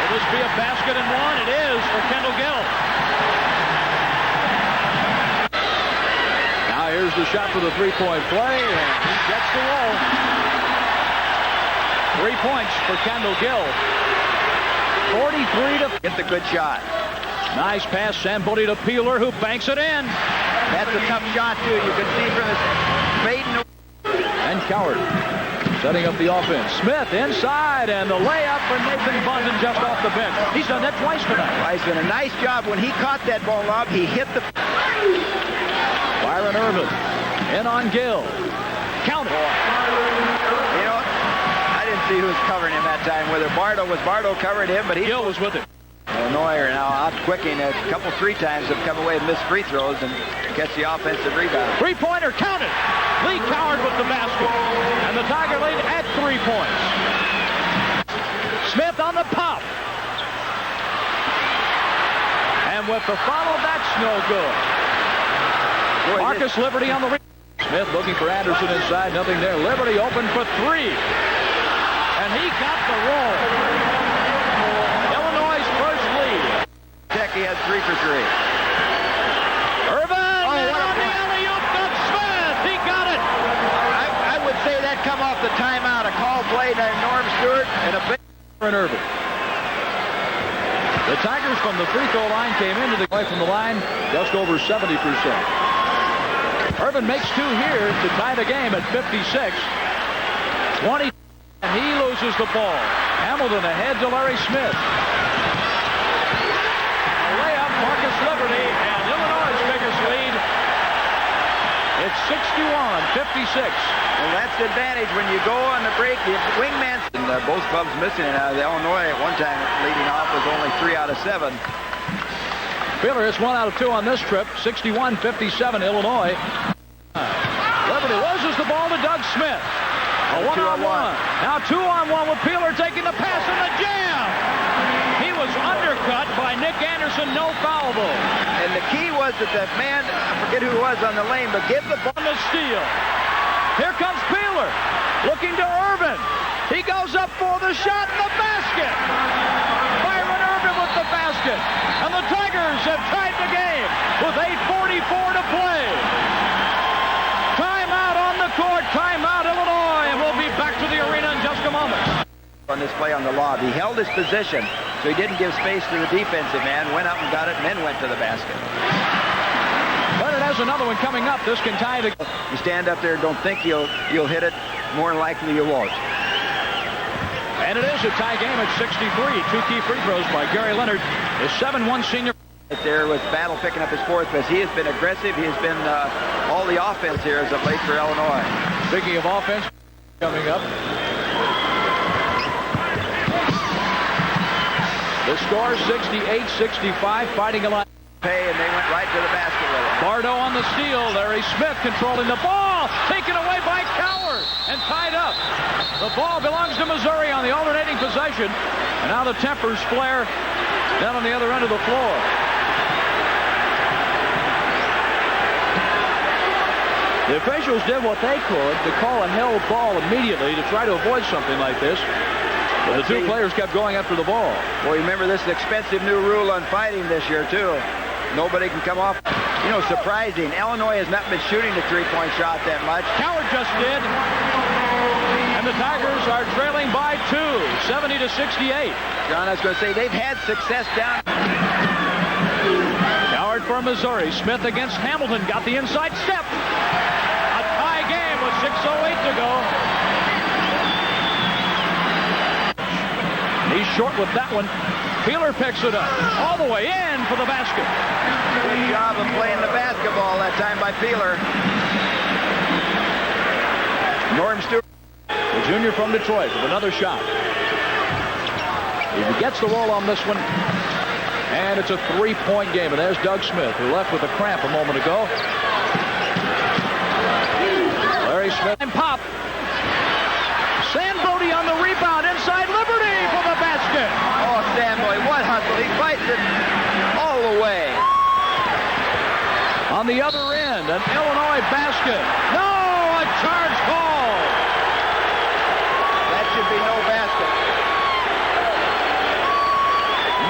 Will this be a basket and one? It is for Kendall Gill. Now here's the shot for the three-point play, and he gets the roll. 3 points for Kendall Gill. 43 to... Get the good shot. Nice pass, Sandbody to Peeler, who banks it in. That's a tough shot, too. You can see from his fading. And Coward setting up the offense. Smith inside, and the layup for Nathan Bunton just off the bench. He's done that twice tonight. He's done a nice job. When he caught that ball lob, he hit the... Byron Irvin in on Gill. Count it. You know, I didn't see who was covering him that time. Whether Bardo covering him, but Gill was with him. Illinois are now out quicking. A couple, 3 times have come away and missed free throws and catch the offensive rebound. Three-pointer counted. Lee Coward with the basket. And the Tiger lead at 3 points. Smith on the pop. And with the follow, that's no good. Boy, Marcus Liberty on the rebound. Smith looking for Anderson inside. Nothing there. Liberty open for 3. And he got the roll. Illinois' first lead. He has 3 for 3. Irvin and on the alley-oop to Smith. He got it. I would say that come off the timeout. A call play by Norm Stewart and a big... Irvin. The Tigers from the free throw line came into the play from the line just over 70%. Irvin makes 2 here to tie the game at 56. 20, and he loses the ball. Hamilton ahead to Larry Smith. A layup, Marcus Liberty, and Illinois' biggest lead. It's 61-56. Well, that's the advantage when you go on the break. The wingman, and both clubs missing it. Illinois at one time leading off was only 3 out of 7. Peeler hits 1 out of 2 on this trip. 61-57 Illinois. Liberty loses the ball to Doug Smith. A 1-on-1. Now 2-on-1 with Peeler taking the pass and the jam. He was undercut by Nick Anderson. No foul ball. And the key was that the man, I forget who it was on the lane, but give the ball to steal. Here comes Peeler. Looking to Irvin. He goes up for the shot in the basket. Byron Irvin with the basket. And the Tigers have tied the game with 8:44 to play. Timeout on the court. Timeout, Illinois. And we'll be back to the arena in just a moment. On this play on the lob, he held his position, so he didn't give space to the defensive man, went up and got it, and then went to the basket. But it has another one coming up. This can tie the... You stand up there, don't think you'll hit it. More than likely you won't. And it is a tie game at 63. 2 key free throws by Gary Leonard. The 7-1 senior. Right there with Battle picking up his 4th pass. He has been aggressive. He has been all the offense here as of late for Illinois. Speaking of offense, coming up. The score 68-65, fighting a lot. And they went right to the basket with it. Bardo on the steal. Larry Smith controlling the ball. Taken away by Coward and tied up. The ball belongs to Missouri on the alternating possession. And now the tempers flare down on the other end of the floor. The officials did what they could to call a held ball immediately to try to avoid something like this. But the 2 players kept going after the ball. Well, remember, this is an expensive new rule on fighting this year, too. Nobody can come off. You know, surprising. Illinois has not been shooting the 3-point shot that much. Coward just did. And the Tigers are trailing by 2, 70-68. John, I was going to say, they've had success down. Coward for Missouri. Smith against Hamilton. Got the inside step. A tie game with 6:08 to go. He's short with that one. Peeler picks it up all the way in for the basket. Good job of playing the basketball that time by Peeler. Norm Stewart, the junior from Detroit, with another shot. He gets the roll on this one, and it's a three-point game. And there's Doug Smith, who left with a cramp a moment ago. Larry Smith and pop. Sandbody on the rebound inside Liberty for the basket. Oh, Sandbody, what hustle. He fights it all the way. On the other end, an Illinois basket. No, a charge call. That should be no basket.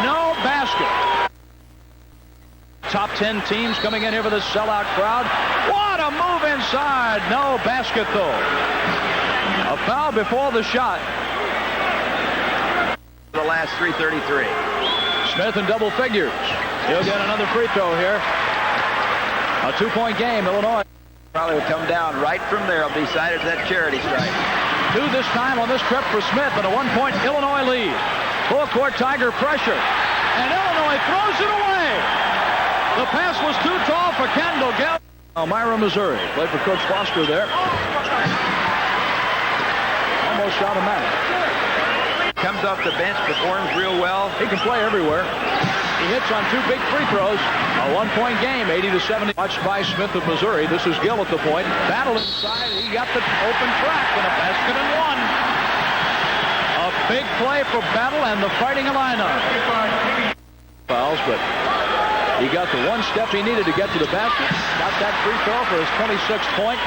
No basket. Top 10 teams coming in here for the sellout crowd. What a move inside. No basket, though. A foul before the shot. The last 3:33. Smith in double figures. He'll get another free throw here. A two-point game, Illinois. Probably will come down right from there. Will be decided that charity strike. 2 this time on this trip for Smith and a 1-point Illinois lead. Full court Tiger pressure. And Illinois throws it away. The pass was too tall for Kendall Gell. Elmira, Missouri. Played for Coach Foster there. Almost automatic. Comes off the bench, performs real well. He can play everywhere. He hits on 2 big free throws. A 1-point game, 80-70. Watched by Smith of Missouri. This is Gill at the point. Battle inside. He got the open track and a basket and one. A big play for Battle and the Fighting Illini. Fouls, but he got the one step he needed to get to the basket. Got that free throw for his 26th point.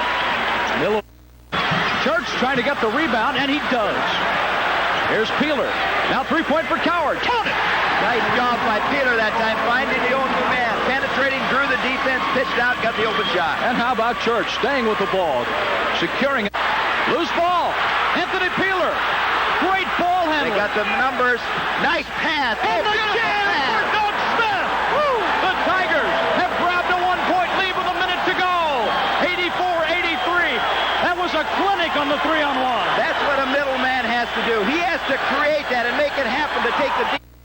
Church trying to get the rebound, and he does. Here's Peeler. Now 3-point for Coward. Count it! Nice job by Peeler that time, finding the open man. Penetrating, drew the defense, pitched out, got the open shot. And how about Church staying with the ball, securing it. Loose ball. Anthony Peeler. Great ball handling. They got the numbers. Nice pass. And the jam for Doug Smith. Woo! The Tigers have grabbed a 1-point lead with a minute to go. 84-83. That was a clinic on the 3-on-1. That's what a middleman has to do. He has to create that and make it happen to take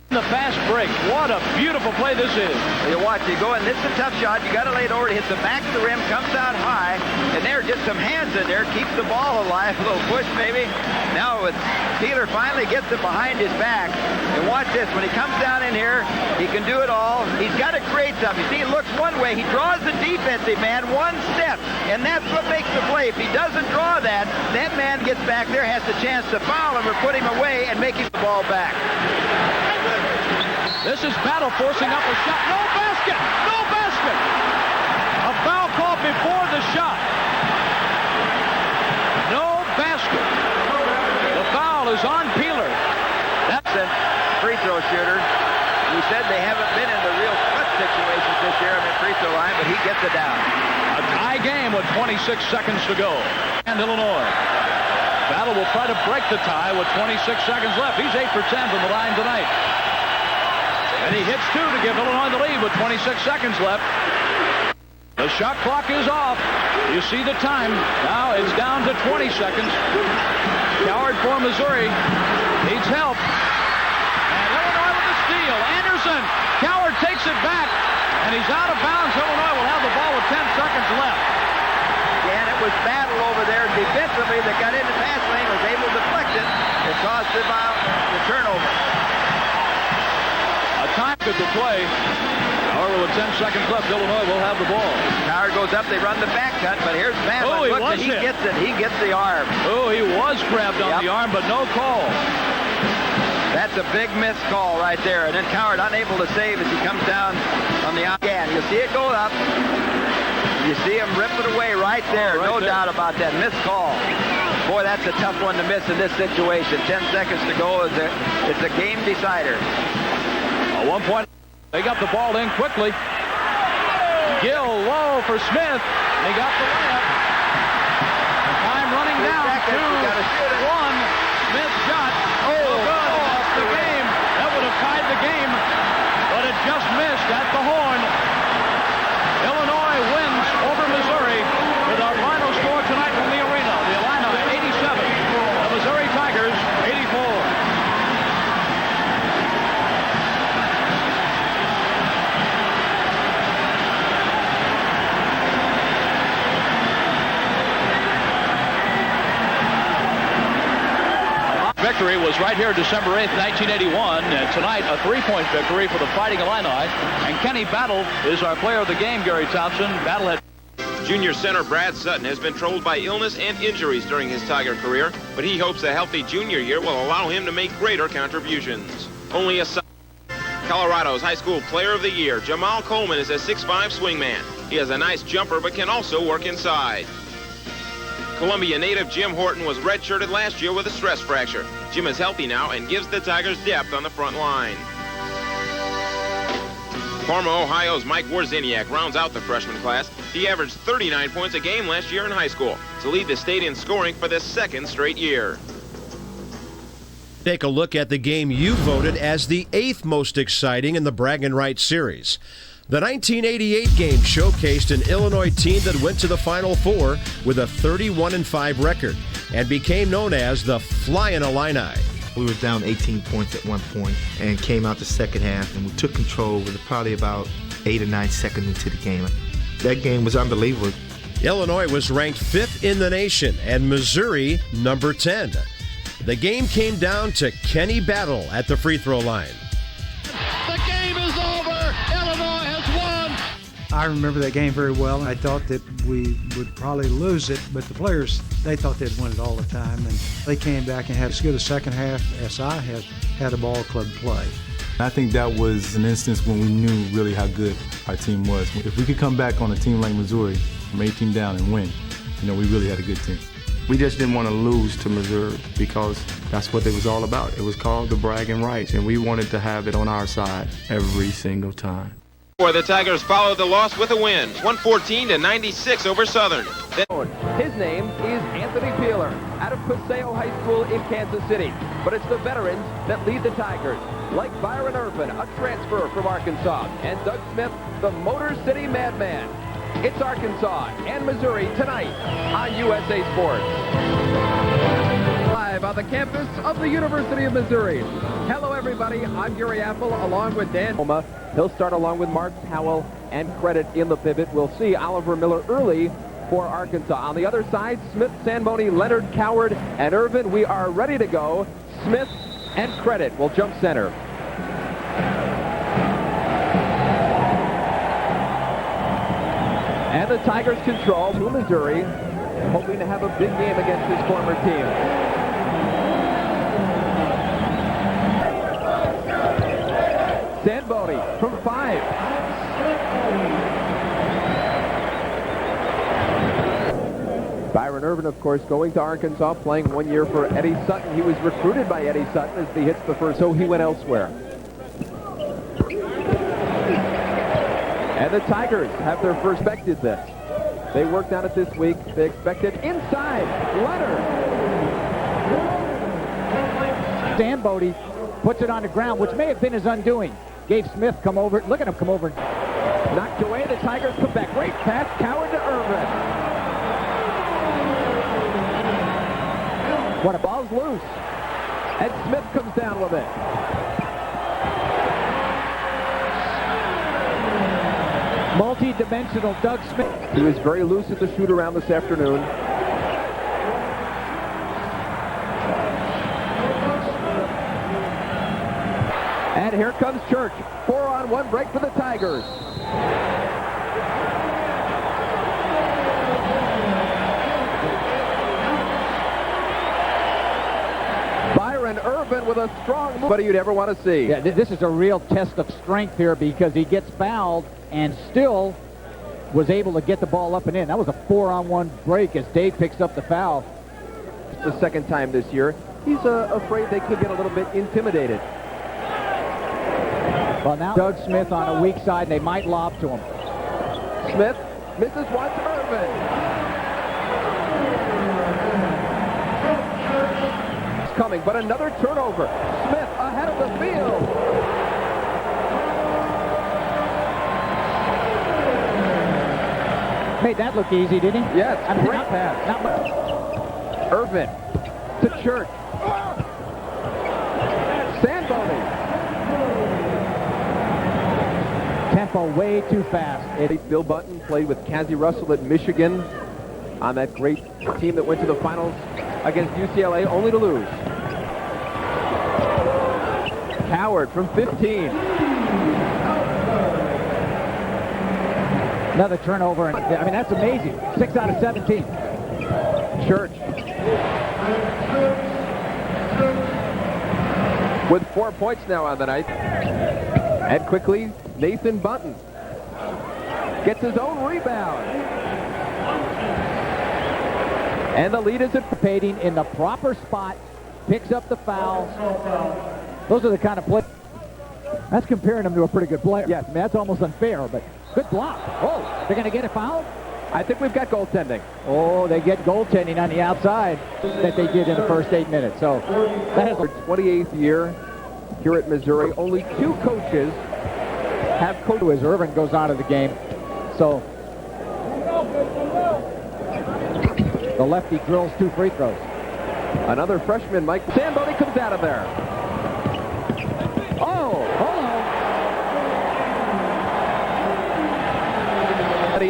the fast break. What a beautiful play this is. You watch, you go, and this is a tough shot. You got to lay it over, hit the back of the rim, comes out high, and there are just some hands in there, keeps the ball alive, a little push maybe. Now with Peeler finally gets it behind his back, and watch this, when he comes down in here, he can do it all. He's got to create something. You see, he looks one way, he draws the defensive man one step, and that's what makes the play. If he doesn't draw that, that man gets back there, has the chance to foul him or put him away and make him the ball back. This is Battle forcing up a shot. No basket! No basket! A foul call before the shot. No basket. The foul is on Peeler. That's a free throw shooter. We said they haven't been in the real split situations this year on the free throw line, but he gets it down. A tie game with 26 seconds to go. And Illinois. Battle will try to break the tie with 26 seconds left. He's 8 for 10 from the line tonight. And he hits 2 to give Illinois the lead with 26 seconds left. The shot clock is off. You see the time. Now it's down to 20 seconds. Coward for Missouri needs help. And Illinois with the steal. Anderson. Coward takes it back. And he's out of bounds. Illinois will have the ball with 10 seconds left. And it was Battle over there defensively that got into pass lane, was able to deflect it. It caused the turnover. A time to play. However, with 10 seconds left, Illinois will have the ball. Coward goes up, they run the back cut, but here's Battle. Oh, he gets it. He gets the arm. Oh, he was grabbed on the arm, but no call. That's a big missed call right there. And then Coward unable to save as he comes down on the again. You see it go up. You see him rip it away right there. No doubt about that. Missed call. Boy, that's a tough one to miss in this situation. 10 seconds to go. It's a game decider. A 1-point. They got the ball in quickly. Gill low for Smith. They got the layup. Time running down. 2-1. Smith shot. Oh, good. Off the game. That would have tied the game, but it just missed at the horn. Illinois wins over Missouri with our final score tonight from the arena. The Illini 87. The Missouri Tigers 84. victory was right here December 8th, 1981. And tonight, a 3-point victory for the Fighting Illini. And Kenny Battle is our player of the game, Gary Thompson. Battle had... Junior center Brad Sutton has been troubled by illness and injuries during his Tiger career, but he hopes a healthy junior year will allow him to make greater contributions. Only a Colorado's High School Player of the Year, Jamal Coleman, is a 6'5" swingman. He has a nice jumper but can also work inside. Columbia native Jim Horton was redshirted last year with a stress fracture. Jim is healthy now and gives the Tigers depth on the front line. Former Ohio's Mike Warziniak rounds out the freshman class. He averaged 39 points a game last year in high school to lead the state in scoring for the second straight year. Take a look at the game you voted as the 8th most exciting in the Bragging Rights series. The 1988 game showcased an Illinois team that went to the Final Four with a 31-5 record and became known as the Flying Illini. We were down 18 points at one point and came out the second half, and we took control with probably about 8 or 9 seconds into the game. That game was unbelievable. Illinois was ranked 5th in the nation and Missouri number 10. The game came down to Kenny Battle at the free throw line. The game is over. Illinois has won. I remember that game very well. I thought that we would probably lose it, but the players, they thought they'd win it all the time, and they came back and had as good a second half as I had a ball club play. I think that was an instance when we knew really how good our team was. If we could come back on a team like Missouri from 18 down and win, we really had a good team. We just didn't want to lose to Missouri because that's what it was all about. It was called the Bragging Rights, and we wanted to have it on our side every single time. The Tigers followed the loss with a win, 114-96 over Southern. His name is Anthony Peeler, out of Paseo High School in Kansas City. But it's the veterans that lead the Tigers, like Byron Irvin, a transfer from Arkansas, and Doug Smith, the Motor City Madman. It's Arkansas and Missouri tonight on USA Sports. Live on the campus of the University of Missouri. Hello, everybody. I'm Gary Apple, along with Dan. He'll start along with Mark Howell and Credit in the pivot. We'll see Oliver Miller early for Arkansas. On the other side, Smith, Sandboni, Leonard, Coward, and Irvin. We are ready to go. Smith and Credit will jump center. And the Tigers control to Missouri, hoping to have a big game against his former team. Sandboni from 5. Byron Irvin, of course, going to Arkansas, playing 1 year for Eddie Sutton. He was recruited by Eddie Sutton as he hits the first, so he went elsewhere. And the Tigers have their first expected this. They worked on it this week. They expected inside. Leonard. Sandboni puts it on the ground, which may have been his undoing. Gave Smith come over. Look at him come over. Knocked away. The Tigers come back. Great pass. Coward to Irvin. What a ball's loose. And Smith comes down with it. Multi-dimensional Doug Smith. He was very loose at the shoot-around this afternoon. And here comes Church. 4-on-1 break for the Tigers. Byron Irvin with a strong move. What do you ever want to see? Yeah, this is a real test of strength here because he gets fouled and still was able to get the ball up and in. That was a 4-on-1 break as Dave picks up the foul. It's the second time this year. He's afraid they could get a little bit intimidated. Well, now Doug Smith on a weak side, and they might lob to him. Smith misses once. Irvin. It's coming, but another turnover. Smith ahead of the field. Made that look easy, didn't he? Yes, great pass. Not much. Irvin to Church. Sandboni. Tempo way too fast. Bill Button played with Cassie Russell at Michigan on that great team that went to the finals against UCLA, only to lose. Howard from 15. Another turnover. I mean, that's amazing. 6 out of 17. Church. With 4 points now on the night. And quickly, Nathan Bunton gets his own rebound. And the lead is anticipating in the proper spot, picks up the foul. Those are the kind of plays. That's comparing him to a pretty good player. Yes, I mean, that's almost unfair, but good block. Oh, they're going to get a foul? I think we've got goaltending. Oh, they get goaltending on the outside that they did in the first 8 minutes. So that is their 28th year here at Missouri. Only 2 coaches have coached as Irvin goes out of the game. So the lefty drills 2 free throws. Another freshman, Mike Samboni, comes out of there. Oh,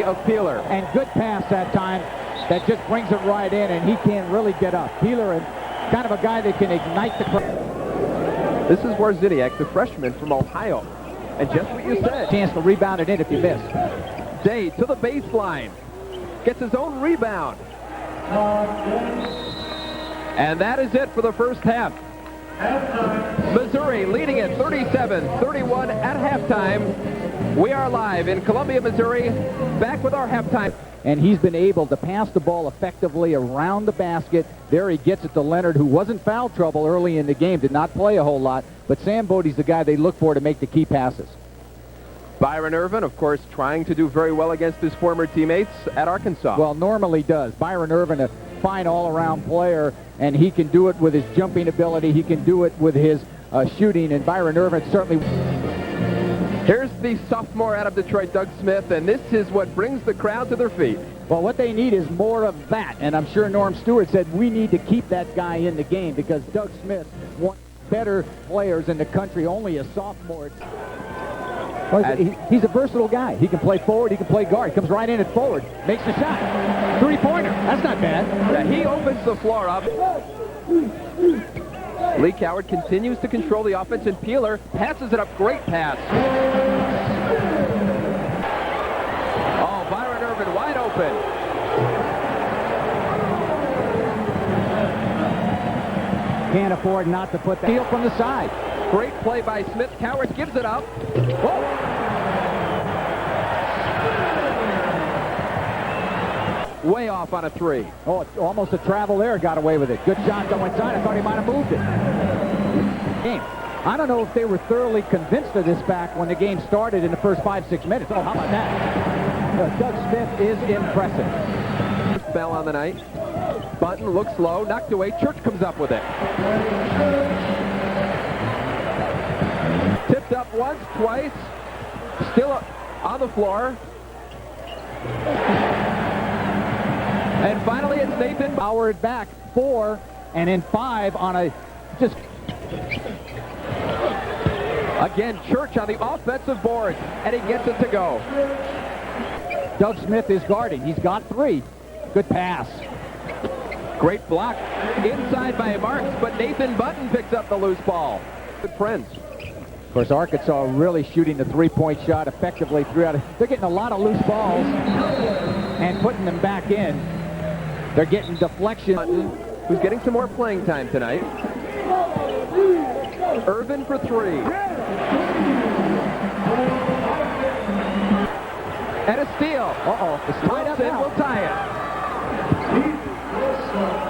of Peeler. And good pass that time that just brings it right in, and he can't really get up. Peeler is kind of a guy that can ignite the crowd. This is Warziniak, the freshman from Ohio. And just what you said. Chance to rebound it in if you miss. Day to the baseline. Gets his own rebound. And that is it for the first half. Missouri leading at 37-31 at halftime. We are live in Columbia, Missouri, back with our halftime. And he's been able to pass the ball effectively around the basket. There he gets it to Leonard, who was in foul trouble early in the game, did not play a whole lot. But Sam Bodie's the guy they look for to make the key passes. Byron Irvin, of course, trying to do very well against his former teammates at Arkansas. Well, normally does. Byron Irvin, a fine all-around player, and he can do it with his jumping ability. He can do it with his shooting, and Byron Irvin certainly... Here's the sophomore out of Detroit, Doug Smith, and this is what brings the crowd to their feet. Well, what they need is more of that, and I'm sure Norm Stewart said we need to keep that guy in the game because Doug Smith wants better players in the country, only a sophomore. Well, he's a versatile guy. He can play forward, he can play guard. He comes right in at forward, makes the shot. 3-pointer, that's not bad. Yeah, he opens the floor up. Lee Coward continues to control the offense, and Peeler passes it up. Great pass. Oh, Byron Irvin wide open. Can't afford not to put the heel from the side. Great play by Smith. Coward gives it up. Oh. Way off on a 3. Oh, it's almost a travel there. Got away with it. Good shot going inside. I thought he might have moved it. Game. I don't know if they were thoroughly convinced of this back when the game started in the first 5-6 minutes. Oh, how about that? Doug Smith is impressive. Bell on the night. Bunton looks low. Knocked away. Church comes up with it. Tipped up once, twice. Still on the floor. And finally, it's Nathan Howard back 4 and in 5 on a just... Again, Church on the offensive board, and he gets it to go. Doug Smith is guarding. He's got 3. Good pass. Great block inside by Marks, but Nathan Bunton picks up the loose ball. Good friends. Of course, Arkansas really shooting the 3-point shot effectively throughout it. They're getting a lot of loose balls and putting them back in. They're getting deflection. Who's getting some more playing time tonight. Irvin for 3. And a steal. Uh-oh. Wilson will tie it.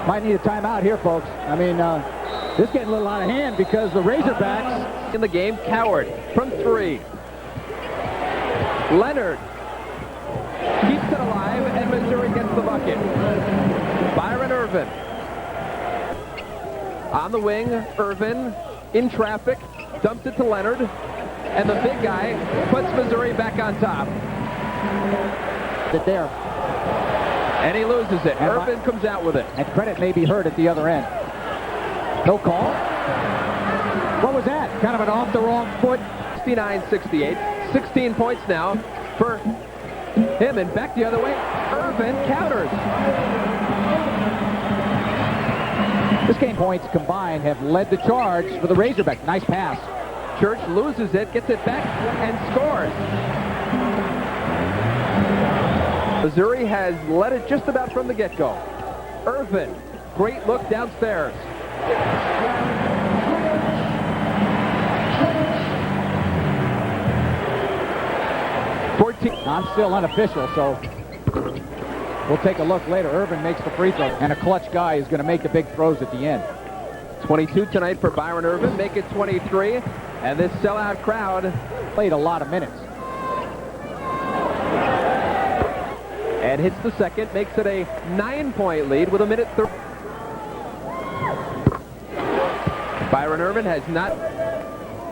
Might need a timeout here, folks. I mean, this is getting a little out of hand because the Razorbacks in the game. Coward from 3. Leonard keeps it alive, and Missouri gets the bucket. Byron Irvin. On the wing, Irvin in traffic, dumps it to Leonard, and the big guy puts Missouri back on top. There. And he loses it. And Irvin comes out with it. And Credit may be hurt at the other end. No call? What was that? Kind of an off the wrong foot. 69-68. 16 points now for him, and back the other way. Irvin counters. This game points combined have led the charge for the Razorbacks. Nice pass. Church loses it, gets it back, and scores. Missouri has led it just about from the get-go. Irvin, great look downstairs. I'm still unofficial, so we'll take a look later. Irvin makes the free throw, and a clutch guy is going to make the big throws at the end. 22 tonight for Byron Irvin, make it 23, and this sellout crowd played a lot of minutes. And hits the second, makes it a 9-point lead with a minute 30. Byron Irvin has not,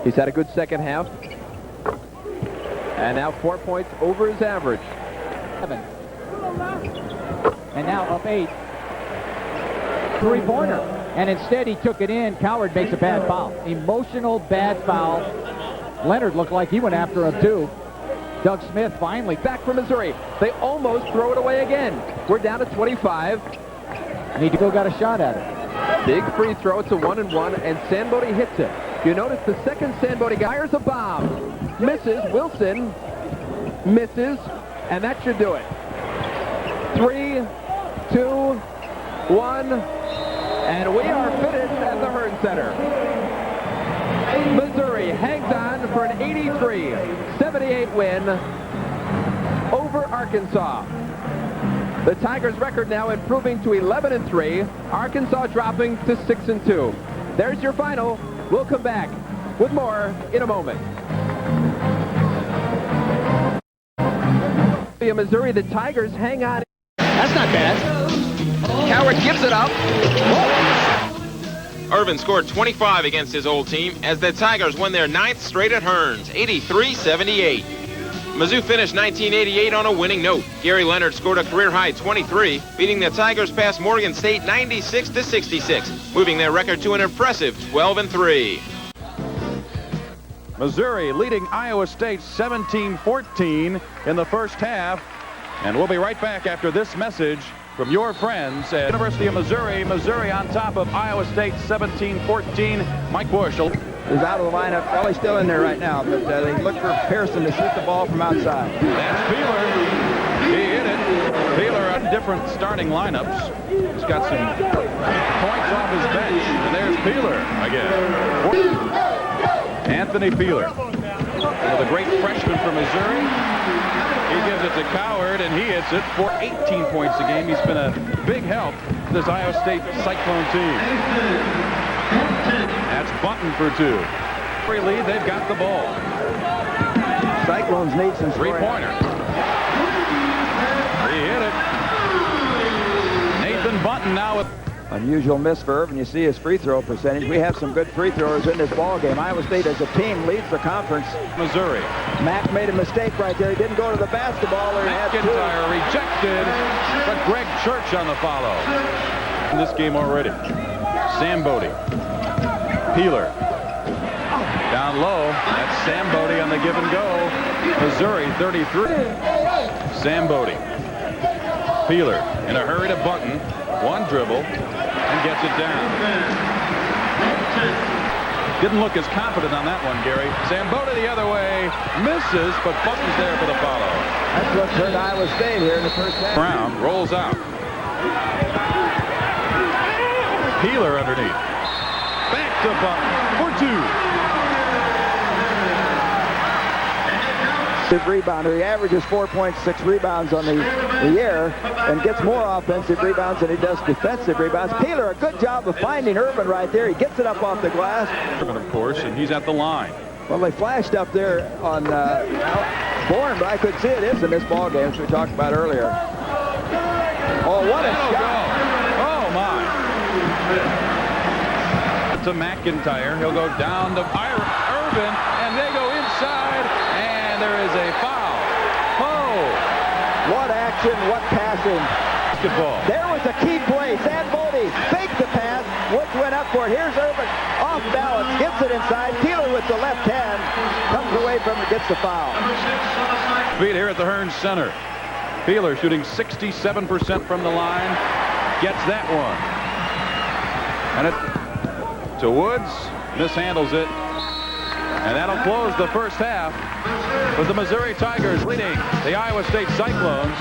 he's had a good second half. And now 4 points over his average. 7. And now up 8. Three-pointer. And instead he took it in. Coward makes a bad foul. Emotional bad foul. Leonard looked like he went after him too. Doug Smith finally back for Missouri. They almost throw it away again. We're down to 25. And he still got a shot at it. Big free throw. It's a 1-and-1, and Sandbody hits it. You notice the second Sandbody guy fires a bomb. Misses. Wilson misses, and that should do it. 3, 2, 1, and we are finished at the Hearn Center. Missouri hangs on for an 83-78 win over Arkansas. The Tigers' record now improving to 11-3. Arkansas dropping to 6-2. There's your final. We'll come back with more in a moment. Missouri, the Tigers hang on. That's not bad. Coward gives it up. Irvin scored 25 against his old team as the Tigers won their 9th straight at Hearns, 83-78. Mizzou finished 1988 on a winning note. Gary Leonard scored a career-high 23, beating the Tigers past Morgan State 96-66, moving their record to an impressive 12-3. Missouri leading Iowa State 17-14 in the first half. And we'll be right back after this message from your friends at University of Missouri. Missouri on top of Iowa State 17-14. Mike Bush is out of the lineup. Well, he's still in there right now, but they look for Pearson to shoot the ball from outside. That's Peeler. He hit it. Peeler on different starting lineups. He's got some points off his bench. And there's Peeler again. Anthony Peeler, the great freshman from Missouri. He gives it to Coward, and he hits it for 18 points a game. He's been a big help to this Iowa State Cyclone team. That's Bunton for 2. Free lead, they've got the ball. Cyclones need some three-pointer. He hit it. Nathan Bunton now with... Unusual miss for Irvin. You see his free throw percentage. We have some good free throwers in this ball game. Iowa State as a team leads the conference. Missouri. Mack made a mistake right there. He didn't go to the basketball. McIntyre rejected, but Greg Church on the follow. In this game already. Sambody. Peeler. Down low. That's Sambody on the give and go. Missouri 33. Sambody. Peeler in a hurry to Bunton. One dribble and gets it down. Didn't look as confident on that one, Gary. Sambota the other way, misses, but Bunton's there for the follow. That's what turned Iowa State here in the first half. Brown rolls out. Peeler underneath. Back to Bunton for 2. Rebounder. He averages 4.6 rebounds on the year and gets more offensive rebounds than he does defensive rebounds. Peeler, a good job of finding Irvin right there. He gets it up off the glass. Irvin, of course, and he's at the line. Well, they flashed up there on Bourne, but I could see it is in this ball game, as we talked about earlier. Oh, what a shot. Oh, my. To McIntyre. He'll go down to Irvin, and they go inside. There is a foul. Oh! What action, what passing. Basketball. There was a key play. Sandbody faked the pass. Woods went up for it. Here's Irvin off balance. Gets it inside. Peeler with the left hand. Comes away from it. Gets the foul. Feet here at the Hearn Center. Peeler shooting 67% from the line. Gets that one. And it to Woods. Mishandles it. And that'll close the first half with the Missouri Tigers leading the Iowa State Cyclones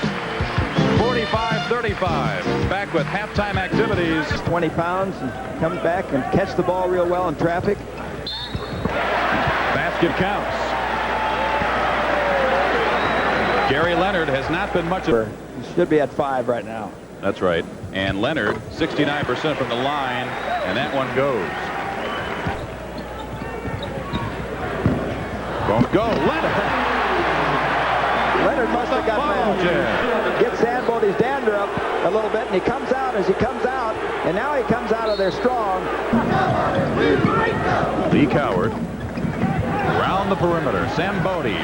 45-35. Back with halftime activities. 20 pounds and comes back and catch the ball real well in traffic. Basket counts. Gary Leonard has not been much of... He should be at 5 right now. That's right. And Leonard, 69% from the line, and that one goes. Won't go. Leonard must have got mad. Gets Sandbody's dander up a little bit, and he comes out as he comes out, and now he comes out of there strong. Lee Coward around the perimeter. Sambodi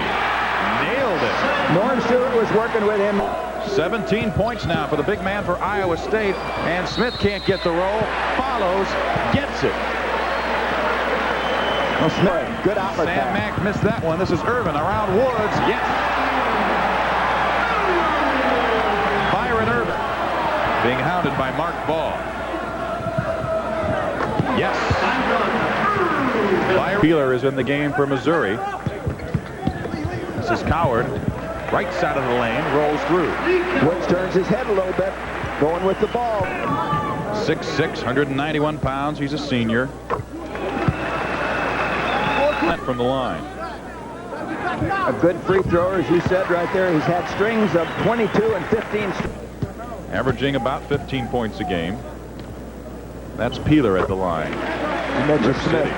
nailed it. Norm Stewart was working with him. 17 points now for the big man for Iowa State, and Smith can't get the roll. Follows, gets it. Well, Smith, good outlet. Sam Mack missed that one. This is Irvin around Woods. Yes. Byron Irvin being hounded by Mark Ball. Yes. Peeler is in the game for Missouri. This is Coward. Right side of the lane, rolls through. Woods turns his head a little bit, going with the ball. 6'6", 191 pounds. He's a senior. From the line. A good free thrower, as you said right there. He's had strings of 22 and 15. Averaging about 15 points a game. That's Peeler at the line. You mentioned Smith.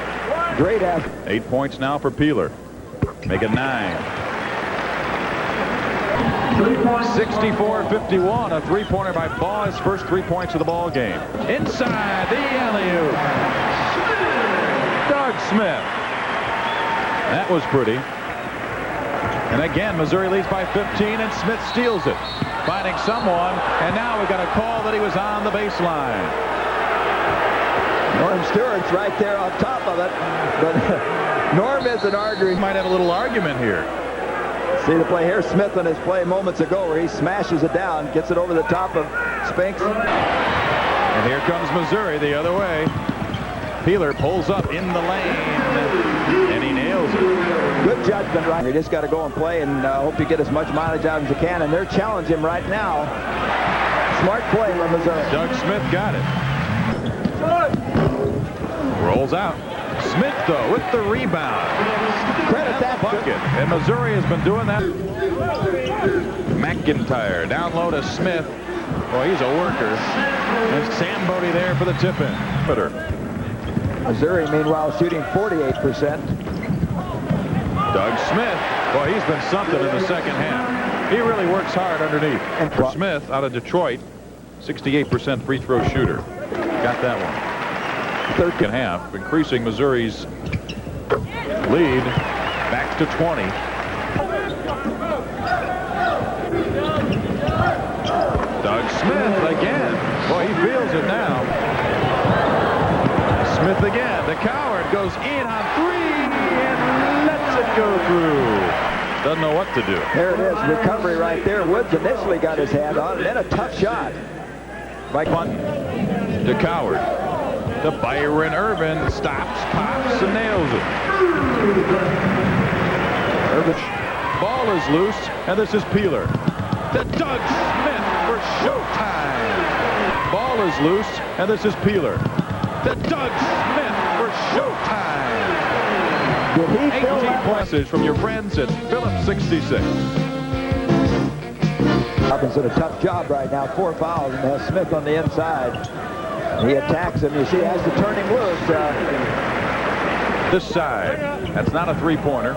Great athlete. 8 points now for Peeler. Make it 9. 64-51. A three-pointer by Ball. His first 3 points of the ball game. Inside the alley-oop. Doug Smith. That was pretty. And again, Missouri leads by 15, and Smith steals it. Finding someone, and now we've got a call that he was on the baseline. Norm Stewart's right there on top of it, but Norm isn't arguing. Might have a little argument here. See the play here, Smith on his play moments ago where he smashes it down, gets it over the top of Spinks. And here comes Missouri the other way. Peeler pulls up in the lane, and he nails it. Good judgment, right? You just got to go and play and hope you get as much mileage out as you can, and they're challenging him right now. Smart play from Missouri. Doug Smith got it. Rolls out. Smith, though, with the rebound. Credit that bucket. And Missouri has been doing that. McIntyre down low to Smith. Boy, he's a worker. And Sambodi there for the tip-in. Missouri, meanwhile, shooting 48%. Doug Smith. Boy, he's been something in the second half. He really works hard underneath. And for Smith out of Detroit, 68% free throw shooter. Got that one. Third half, increasing Missouri's lead back to 20. Doug Smith again. Boy, he feels it now. Smith again. The Coward goes in on 3 and lets it go through. Doesn't know what to do. There it is. Recovery right there. Woods initially got his hand on it, then a tough shot. Mike Hunt to Coward. To Byron Irvin. Stops, pops, and nails it. Irvin. Ball is loose, and this is Peeler. To Doug Smith for showtime. Ball is loose, and this is Peeler. To Doug Smith for showtime. Did he 18 points from your friends at Phillips 66. Hawkins did a tough job right now. 4 fouls and has Smith on the inside. He attacks him. You see, has the turning loose. This side. That's not a three-pointer.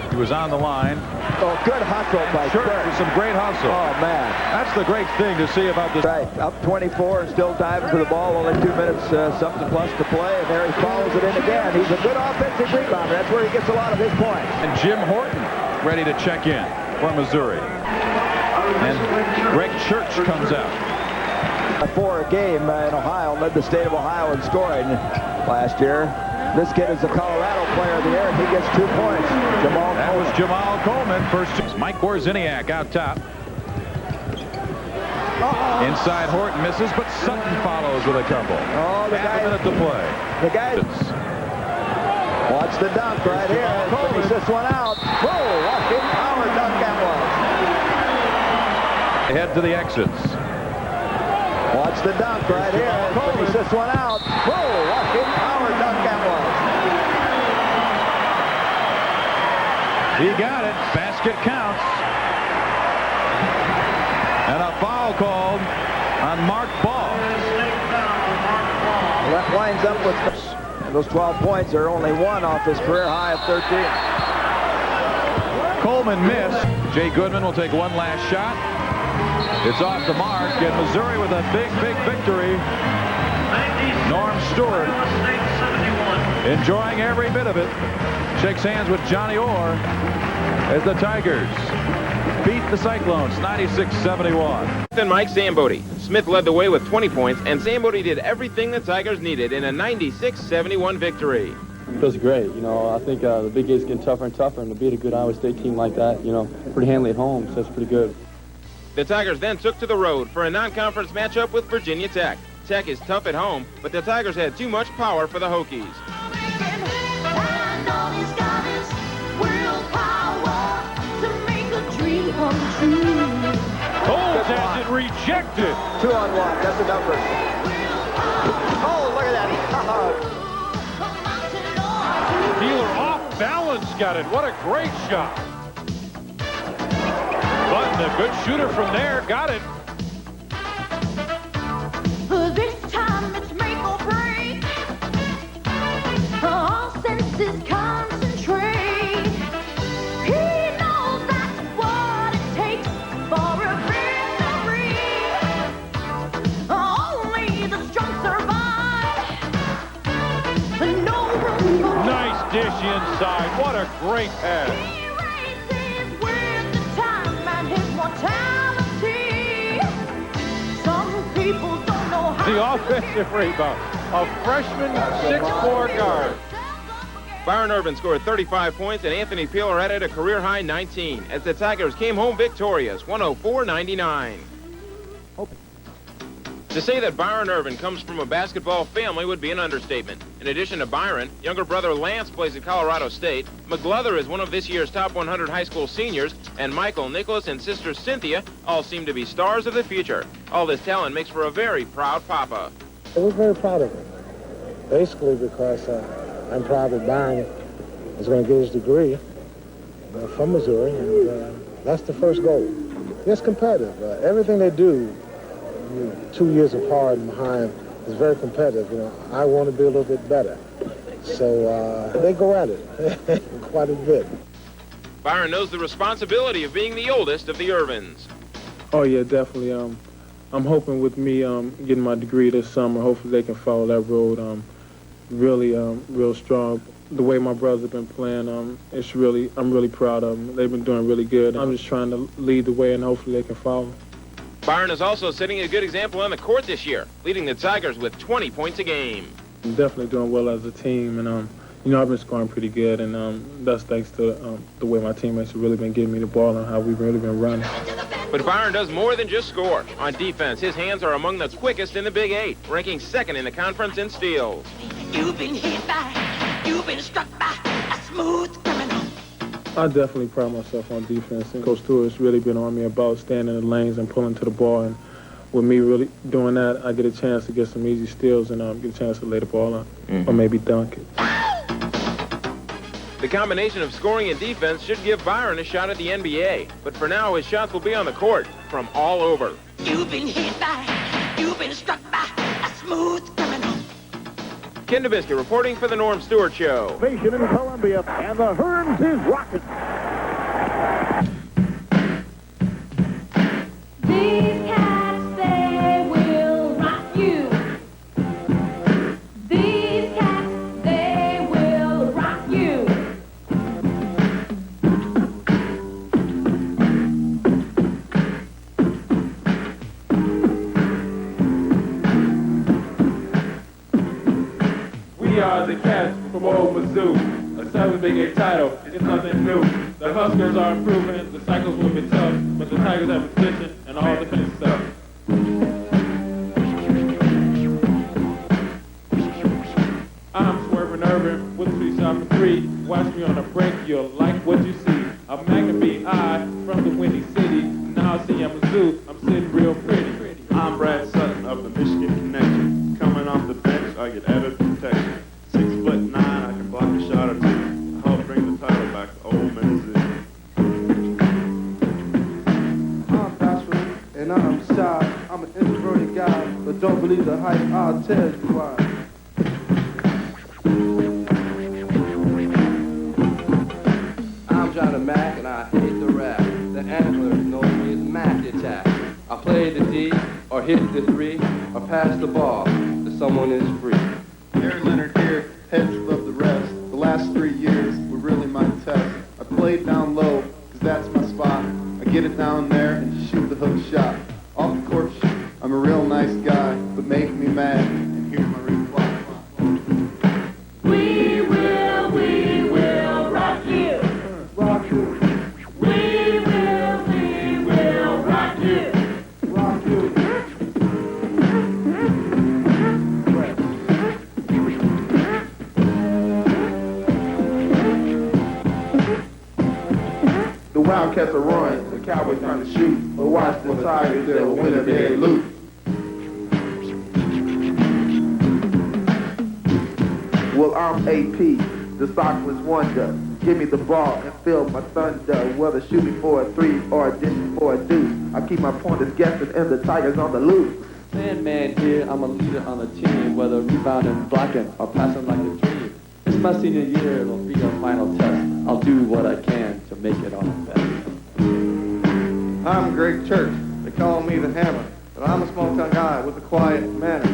He was on the line. Oh, good hustle by Sure, some great hustle. Oh, man. That's the great thing to see about this. Right, up 24 and still diving for the ball. Only 2 minutes, something plus to play, and there he follows it in again. He's a good offensive rebounder. That's where he gets a lot of his points. And Jim Horton ready to check in for Missouri. And Greg Church comes out. For a game in Ohio, led the state of Ohio in scoring last year. This kid is the Colorado player of the year, and he gets 2 points. That was Jamal Coleman. First, Mike Borziniak out top. Inside Horton misses, but Sutton follows with a couple. Oh, the Half a minute to play. The guy. Watch the dunk right here. Finish this one out. Whoa, walking power dunk that was. Head to the exits. Watch the dunk right here. Finish this one out. Whoa, walking power dunk that was. He got it. Basket counts. And a foul called on Mark Ball. That winds up with those 12 points. Are only one off his career high of 13. Coleman missed. Jay Goodman will take one last shot. It's off the mark, and Missouri with a big, big victory. Norm Stewart enjoying every bit of it. Shakes hands with Johnny Orr as the Tigers beat the Cyclones 96-71. Then Mike Zambodi. Smith led the way with 20 points, and Zambodi did everything the Tigers needed in a 96-71 victory. Feels great. You know, I think the Big Eight's getting tougher and tougher, and to beat a good Iowa State team like that, you know, pretty handily at home, so it's pretty good. The Tigers then took to the road for a non-conference matchup with Virginia Tech. Tech is tough at home, but the Tigers had too much power for the Hokies. Coles has it rejected. 2-on-1. That's a number. Oh, look at that. Peeler off balance got it. What a great shot. Button, a good shooter from there, got it. This time it's make or break. All senses concentrate. He knows that's what it takes for a victory. Only the strong survive. No room for Nice dish inside. What a great pass. The offensive rebound. A freshman 6'4" guard. Byron Irvin scored 35 points, and Anthony Peeler added a career-high 19 as the Tigers came home victorious, 104-99. To say that Byron Irvin comes from a basketball family would be an understatement. In addition to Byron, younger brother Lance plays at Colorado State, McGlother is one of this year's top 100 high school seniors, and Michael, Nicholas, and sister Cynthia all seem to be stars of the future. All this talent makes for a very proud papa. We're very proud of him, basically because I'm proud that Byron is going to get his degree from Missouri, and that's the first goal. It's competitive. Everything they do, 2 years apart and behind, is very competitive. You know, I want to be a little bit better. So they go at it quite a bit. Byron knows the responsibility of being the oldest of the Irvins. Oh, yeah, definitely. I'm hoping with me getting my degree this summer, hopefully they can follow that road real strong. The way my brothers have been playing, I'm really proud of them. They've been doing really good. I'm just trying to lead the way, and hopefully they can follow. Byron is also setting a good example on the court this year, leading the Tigers with 20 points a game. I'm definitely doing well as a team, and you know, I've been scoring pretty good, and that's thanks to the way my teammates have really been getting me the ball and how we've really been running. But Byron does more than just score. On defense, his hands are among the quickest in the Big Eight, ranking second in the conference in steals. You've been hit by, you've been struck by a smooth criminal. I definitely pride myself on defense, and Coach Stewart's really been on me about staying in the lanes and pulling to the ball, and with me really doing that, I get a chance to get some easy steals and get a chance to lay the ball up or maybe dunk it. The combination of scoring and defense should give Byron a shot at the NBA, but for now his shots will be on the court from all over. You've been hit by, you've been struck by a smooth criminal. Ken Nabisky reporting for the Norm Stewart Show. In Columbia, and the Hearns is rocking. These cats, they will rock you. These cats, they will rock you. We are the Cats from old Mizzou. A 7 Big Eight title is nothing new. The Huskers are improving, the cycles will be tough, but the Tigers have position and all defense stuff. I'm swerving urban with a 3-shot for 3. Watch me on a break, you'll like what you see. I'm Maccabee I from the Windy City. Now I see I'm Mizzou, I'm sitting real pretty. I'm Brad Sutton of the Michigan Connection. Coming off the bench, I get added protection. 6'9", I can block a shot or two. I help bring the title back to old Mizzou. I'm bashful and I'm shy. I'm an introverted guy, but don't believe the hype. I'll tell you why. I'm Johnny Mac and I hate the rap. The antler knows me as Mac the Attack. I play the D or hit the 3 or pass the ball to someone who's free. Gary Leonard here, heads above the rest. The last 3 years were really my test. I played down low, cause that's my spot. I get it down there and shoot the hook shot. Off the court, I'm a real nice guy, but make me mad, and here's my reply. We will rock you. Rock you. We will rock you. Rock you. The Wildcats are running, the Cowboys trying to shoot. But watch the Tigers, they'll win if they loot. Well, I'm AP, the sockless wonder. Give me the ball and feel my thunder. Whether shoot me for a 3 or a dish for a deuce. I keep my pointers guessing and the Tigers on the loose. Man here, I'm a leader on the team, whether rebounding, blocking, or passing like a dream. It's my senior year, it'll be a final test. I'll do what I can to make it all best. I'm Greg Church. They call me the Hammer. But I'm a small-town guy with a quiet manner.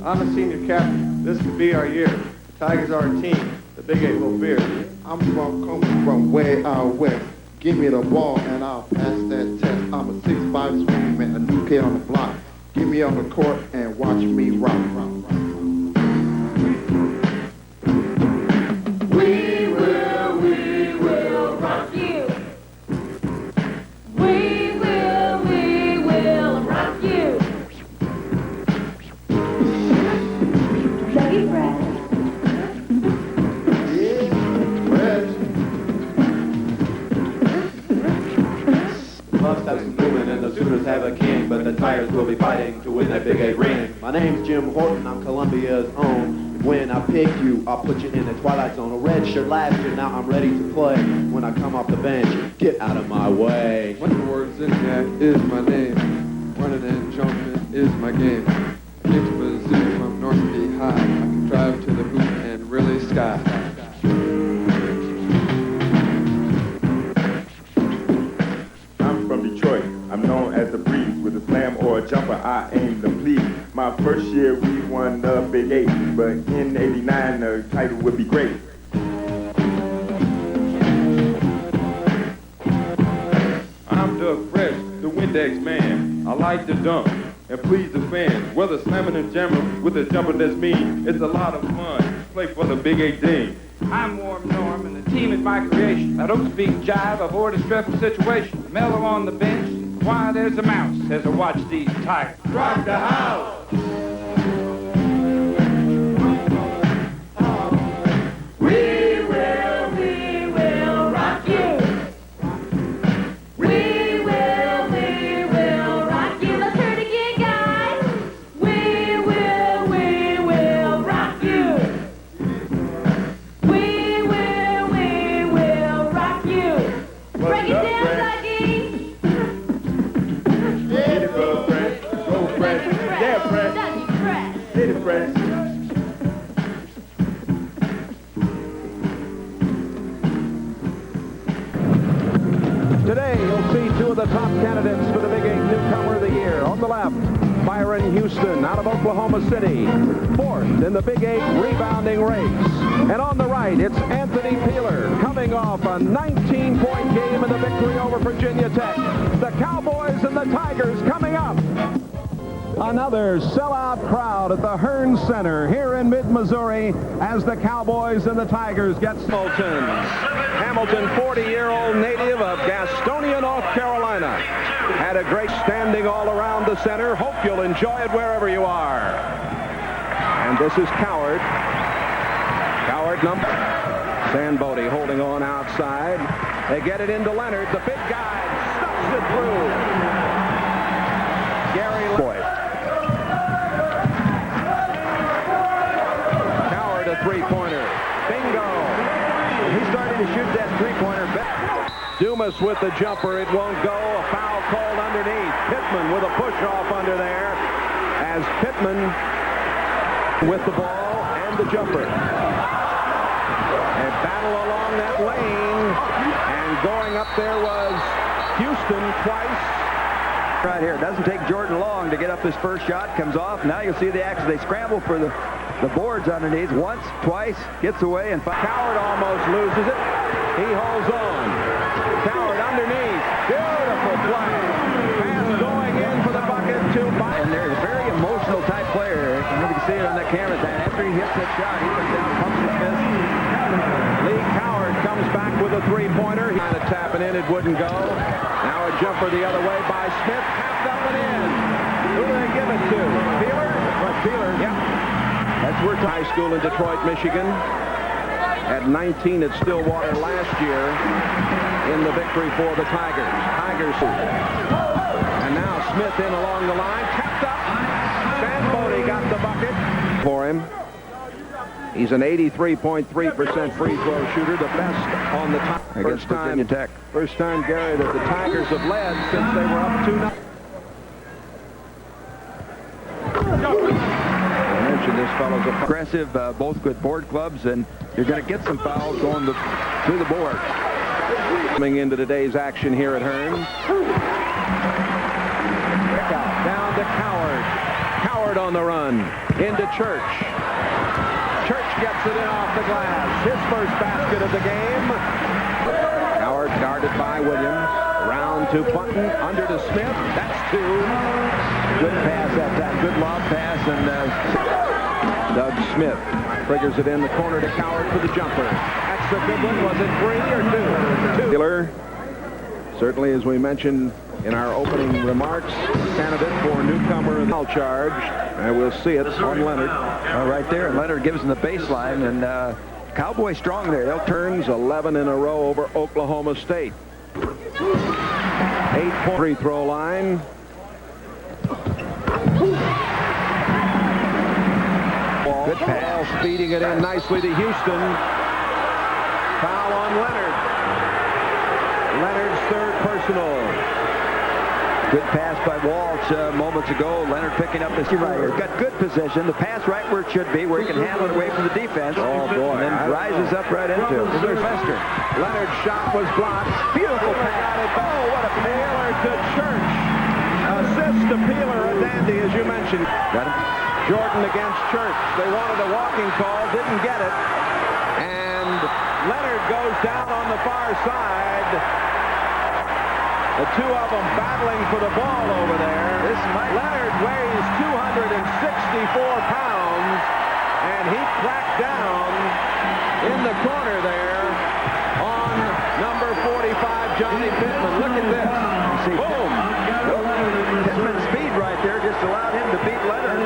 I'm a senior captain. This could be our year. The Tigers are a team. The Big 8 will fear. I'm coming from way out west. Give me the ball and I'll pass that test. I'm a 6'5" swingman, a new kid on the block. Get me on the court and watch me rock. We will rock you. We will rock you. Lady Brad. Bucks have some movement and the Sooners have a king, but the Tigers will be fighting to win that Big 8 ring. My name's Jim Horton, I'm Columbia's own. When I pick you, I'll put you in the twilight zone. A red shirt last year, now I'm ready to play. When I come off the bench, get out of my way. When the words in that is my name. Running and jumping is my game. I came to Mizzou from North Beach High. I can drive to the hoop and really sky. From Detroit, I'm known as the breeze. With a slam or a jumper, I aim to please. My first year, we won the Big 8, but in '89, the title would be great. I'm Doug Fresh, the Windex man. I like to dunk and please the fans. Whether slamming and jamming with a jumper that's mean, it's a lot of fun. Play for the Big 8 team. I'm Warm Norm, and the team is my creation. I don't speak jive, avoid a stressful situation. Mellow on the bench, quiet as a mouse as I watch these Tigers rock the house. We will rock you. We will rock you. Let's hear it again, guys. We will rock you. We will rock you. Break it down, Dougie. Hit it, bro, Fred. Go, Fred. Yeah, Fred. Dougie Fresh. Hit it, Fred. Today, you'll see two of the top candidates for the Big 8 Newcomer of the Year. On the left, Byron Houston out of Oklahoma City, fourth in the Big 8 rebounding race. And on the right, it's Anthony Peeler coming off a 19-point game in the victory over Virginia Tech. The Cowboys and the Tigers coming up. Another sellout crowd at the Hearn Center here in mid-Missouri as the Cowboys and the Tigers get Hamilton. Hamilton, 40-year-old native of Gastonia, North Carolina. Had a great standing all around the center. Hope you'll enjoy it wherever you are. And this is Coward. Coward number. Sandbody holding on outside. They get it into Leonard. The big guy stuffs it through. Gary Lloyd. Coward a three-pointer. Bingo. He's starting to shoot that three-pointer. Dumas with the jumper. It won't go. A foul called underneath. Pittman with a push-off under there as Pittman with the ball and the jumper. A battle along that lane, and going up there was Houston twice. Right here. It doesn't take Jordan long to get up his first shot. Comes off. Now you'll see the action. They scramble for the boards underneath. Once, twice, gets away, and Coward almost loses it. He holds on. Coward underneath. Beautiful play. Pass going in for the bucket to Biden. And they're a very emotional type player. You can see it on that camera. After he hits that shot, he comes down, pumps his fist. Lee Coward comes back with a three-pointer. He's kind of tapping in. It wouldn't go. Now a jumper the other way by Smith. Tapped up and in. Who do they give it to? Peeler? Peeler, yeah. That's where high school in Detroit, Michigan. At 19 at Stillwater last year in the victory for the Tigers. And now Smith in along the line. Tapped up. Sandbody got the bucket for him. He's an 83.3% free throw shooter, the best on the top. Against Virginia Tech. First time, Gary, that the Tigers have led since they were up 2-0. I mentioned this fellow's aggressive, both good board clubs, and you're going to get some fouls going through the board. Coming into today's action here at Hearn. Down to Coward. Coward on the run. Into Church. Church gets it in off the glass. His first basket of the game. Coward guarded by Williams. Round to Bunton. Under to Smith. That's two. Good pass that time. Good lob pass. And Doug Smith triggers it in the corner to Coward for the jumper. That's a good one. Was it 3 or 2? Two. Certainly, as we mentioned in our opening remarks, candidate for newcomer foul charge. And we'll see it on Leonard. Right there. And Leonard gives him the baseline. And Cowboy strong there. They'll turns 11 in a row over Oklahoma State. 8-point free throw line. Good pass, feeding it in nicely to Houston. Foul on Leonard. Leonard's third personal. Good pass by Walsh moments ago. Leonard picking up his right here. Got good position. The pass right where it should be, where he can handle it away from the defense. Oh, boy. And then rises up right into it. Leonard's shot was blocked. Beautiful pass. Oh, what a Peeler to Church. Assist to Peeler, a dandy, as you mentioned. Got him. Jordan against Church. They wanted a walking call, didn't get it. And Leonard goes down on the far side. The two of them battling for the ball over there. Leonard weighs 264 pounds, and he cracked down in the corner there on number 45, Johnny Pittman. Look at this. Boom. Pittman's speed right there just allowed him to beat Leonard.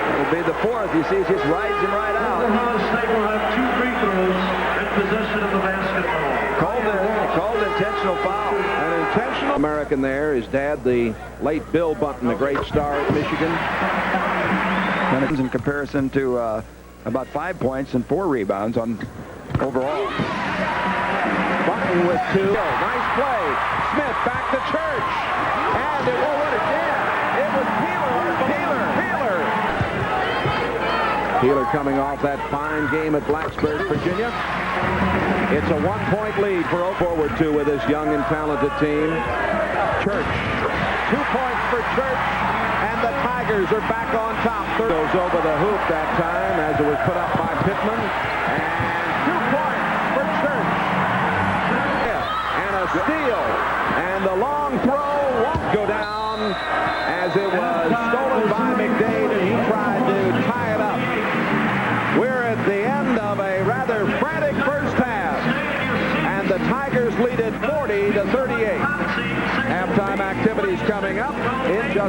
That'll be the fourth. You see, he just rides him right out. State will have 2 free throws in possession of the basketball. Called intentional foul. An intentional American there. His dad, the late Bill Bunton, the great star at Michigan. And it's in comparison to about 5 points and 4 rebounds on overall. Bunton with 2. Nice play. Smith back to Church. And it won't let it down. It was Peeler. Peeler coming off that fine game at Blacksburg, Virginia. It's a 1-point lead for forward 2 with this young and talented team. Church. 2 points for Church. And the Tigers are back on top. Goes over the hoop that time as it was put up by Pittman. And 2 points for Church. And a steal. And the long throw won't go down as it was stolen by McDade, and he tried to tie it up. We're at the end of a rather frantic first half, and the Tigers lead it 40-38.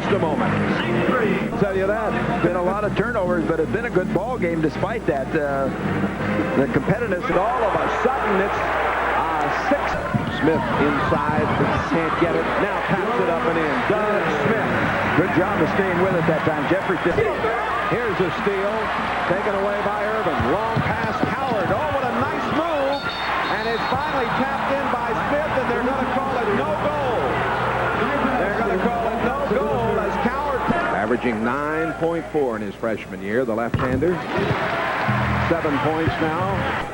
just a moment. I'll tell you that. Been a lot of turnovers, but it's been a good ball game despite that. The competitiveness. All of a sudden, it's 6. Smith inside, can't get it. Now taps it up and in. Doug Smith. Good job of staying with it that time. Jeffrey. Here's a steal, taken away by Irvin. Long pass, Coward. Oh, what a nice move. And it's finally tapped in by Smith, and they're going to call it no goal. They're going to call it no goal as Coward. Averaging 9.4 in his freshman year, the left-hander. 7 points now.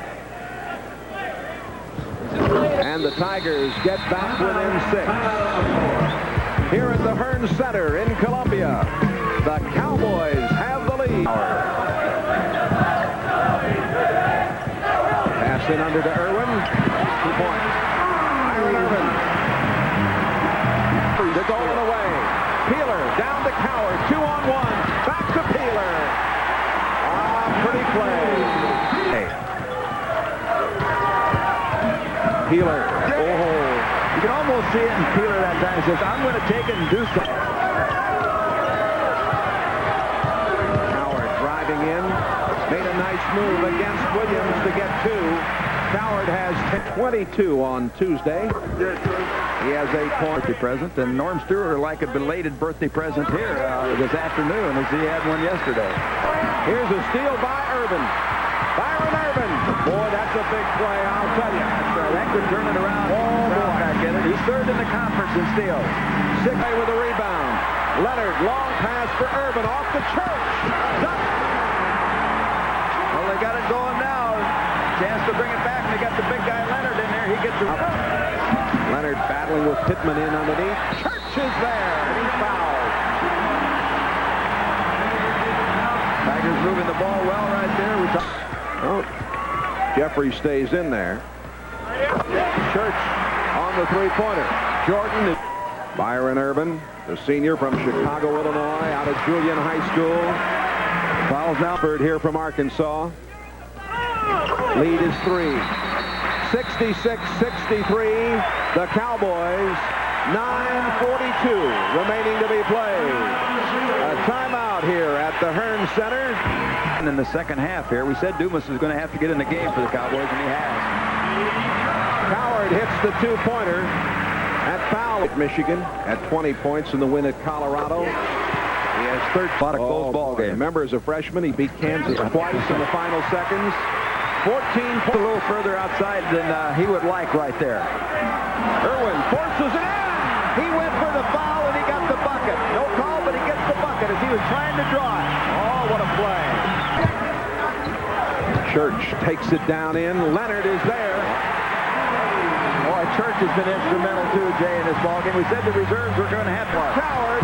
And the Tigers get back within 6. Here at the Hearn Center in Columbia, the Cowboys have the lead. Pass in under to Irwin. 2 points. Byron Irvin. The goal away. Peeler down to Coward. 2-on-1. Back to Peeler. Pretty play. Peeler. Oh. You can almost see it in Peeler that time. He says, I'm going to take it and do something. Coward driving in. Made a nice move against Williams to get 2. Coward has 22 on Tuesday. He has 8 points. Birthday present, and Norm Stewart would like a belated birthday present here this afternoon as he had one yesterday. Here's a steal by Irvin. Byron Irvin. Boy, that's a big play, I'll tell you. That could turn it around. Oh, boy. Back in it. He's third in the conference in steals. 6 with a rebound. Leonard, long pass for Irvin off the Church. Well, they got it going now. Chance to bring it back, and they got the big guy Leonard in there. He gets it. Leonard battling with Pittman in underneath. Church is there, and he's fouled. Tigers moving the ball well right there. Oh, Jeffrey stays in there. Church on the three-pointer. Jordan. Byron Irvin, the senior from Chicago, Illinois, out of Julian High School. Fouls now here from Arkansas. Lead is 3. 66-63. The Cowboys. 9:42 remaining to be played. A timeout here at the Hearn Center. And in the second half here, we said Dumas is going to have to get in the game for the Cowboys, and he has. Coward hits the 2-pointer at foul at Michigan at 20 points in the win at Colorado. He has 13. A lot of close ball game. Remember, as a freshman, he beat Kansas twice in the final seconds. 14 points. A little further outside than he would like right there. Irwin forces it in. He went for the foul, and he got the bucket. No call, but he gets the bucket as he was trying to draw it. Oh, what a play. Church takes it down in. Leonard is there. Boy, Church has been instrumental, too, Jay, in this ballgame. We said the reserves were going to have one. Coward.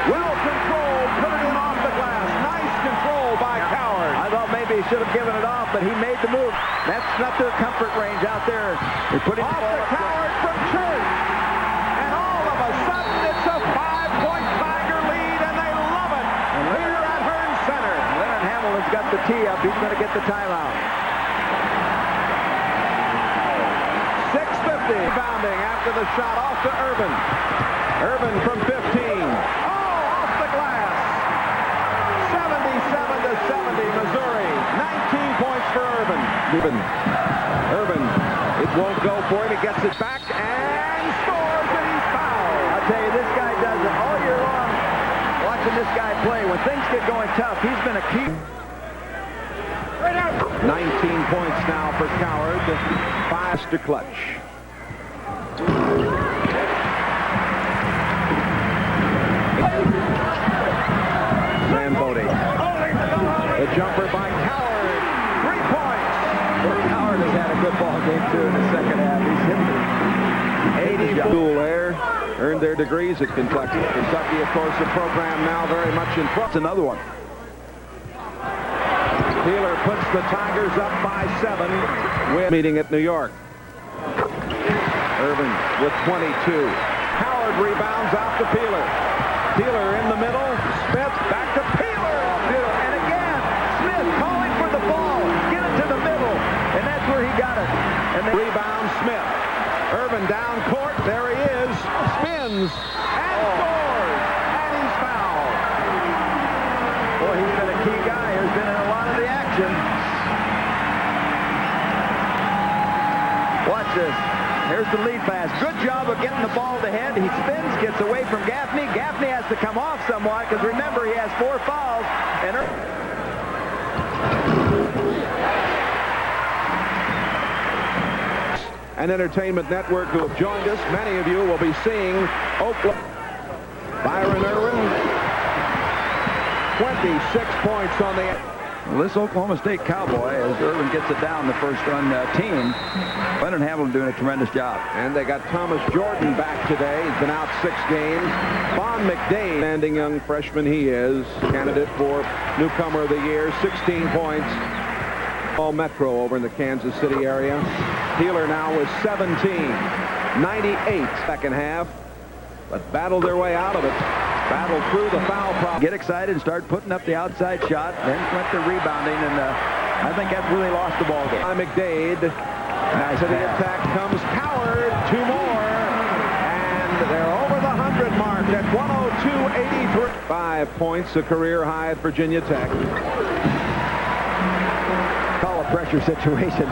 Well controlled. Put it in off the glass. Nice control by Coward. I thought maybe he should have given it off, but he made the move. That's not their comfort range out there. They put him off the Coward from Church. And all of a sudden, it's a 5-point Tiger lead, and they love it. And here at Hearn Center. Leonard Hamilton's got the tee up. He's going to get the timeout. 6:50. Rebounding after the shot off to Irvin. Irvin from 15. Off the glass. 77-70, Missouri. 19 points for Irvin. Irvin, it won't go for him. He gets it back and scores, and he's fouled. I'll tell you, this guy does it all year long. Watching this guy play, when things get going tough, he's been a key. 19 points now for Coward. Faster clutch. Van Bodie. The jumper by Coward. 3 points. Well, Coward has had a good ball game, too, in the second half. He's hit 80 school there. Earned their degrees at Kentucky. Kentucky, of course, the program now very much in front. It's another one. Peeler puts the Tigers up by 7. Meeting at New York. Irvin with 22. Howard rebounds out to Peeler. Peeler in the middle. Smith back to Peeler. And again, Smith calling for the ball. Get it to the middle. And that's where he got it. And then rebound Smith. Irvin down court. There he is. Spins and scores. possession. Watch this. Here's the lead pass. Good job of getting the ball to head. He spins, gets away from Gaffney. Gaffney has to come off somewhat because remember he has 4 fouls. An entertainment network who have joined us. Many of you will be seeing Oklahoma. Byron Irwin, 26 points on the... Well, this Oklahoma State Cowboy, as Irwin gets it down the first run team, Leonard Hamilton doing a tremendous job. And they got Thomas Jordan back today. He's been out 6 games. Von McDade, standing young freshman he is, candidate for newcomer of the year, 16 points. All Metro over in the Kansas City area. Peeler now with 17, 98 second half, but battled their way out of it. Battled through the foul problem. Get excited and start putting up the outside shot, then went to rebounding, and I think that's really lost the ball game. McDade. Nice to the attack comes Coward. 2 more. And they're over the 100 mark at 102.83. 5 points, a career high at Virginia Tech. Call a pressure situation.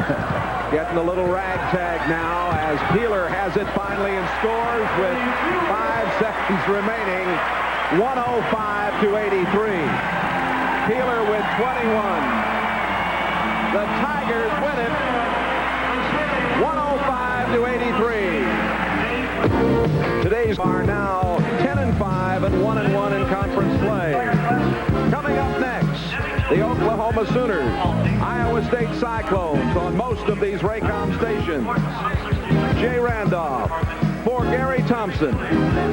Getting a little ragtag now as Peeler has it finally and scores with 5 seconds remaining. 105-83. Peeler with 21. The Tigers win it. 105-83. Today's are now 10-5 and 1-1 in conference play. Coming up next, the Oklahoma Sooners, Iowa State Cyclones on most of these Raycom stations. Jay Randolph for Gary Thompson.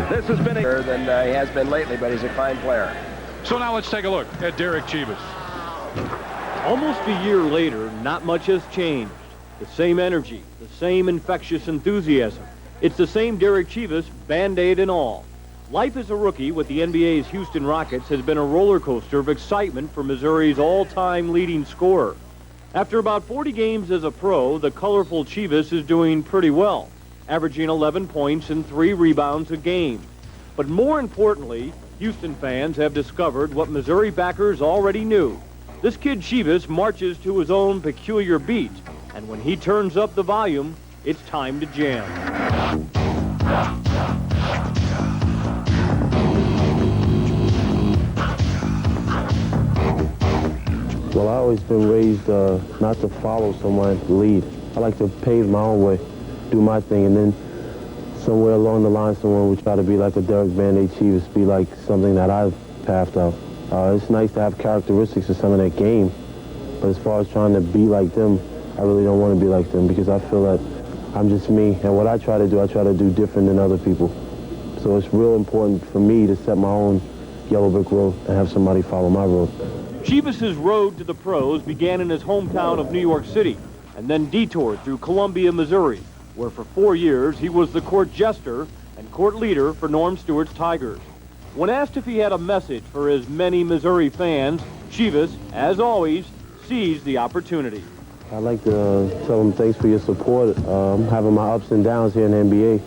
This has been better than he has been lately, but he's a fine player. So now let's take a look at Derek Chivas. Almost a year later, not much has changed. The same energy, the same infectious enthusiasm. It's the same Derek Chivas, Band-Aid and all. Life as a rookie with the NBA's Houston Rockets has been a roller coaster of excitement for Missouri's all-time leading scorer. After about 40 games as a pro, the colorful Chivas is doing pretty well, averaging 11 points and 3 rebounds a game. But more importantly, Houston fans have discovered what Missouri backers already knew. This kid Chivas marches to his own peculiar beat, and when he turns up the volume, it's time to jam. Well, I've always been raised not to follow someone, lead. I like to pave my own way, do my thing, and then somewhere along the line, someone would try to be like a Derek Band-Aid Chivas, be like something that I've pathed out. It's nice to have characteristics of some of that game, but as far as trying to be like them, I really don't want to be like them because I feel that I'm just me, and what I try to do different than other people. So it's real important for me to set my own yellow brick road and have somebody follow my road. Chivas' road to the pros began in his hometown of New York City and then detoured through Columbia, Missouri, where for 4 years he was the court jester and court leader for Norm Stewart's Tigers. When asked if he had a message for his many Missouri fans, Chivas, as always, seized the opportunity. I'd like to tell them thanks for your support. I'm having my ups and downs here in the NBA,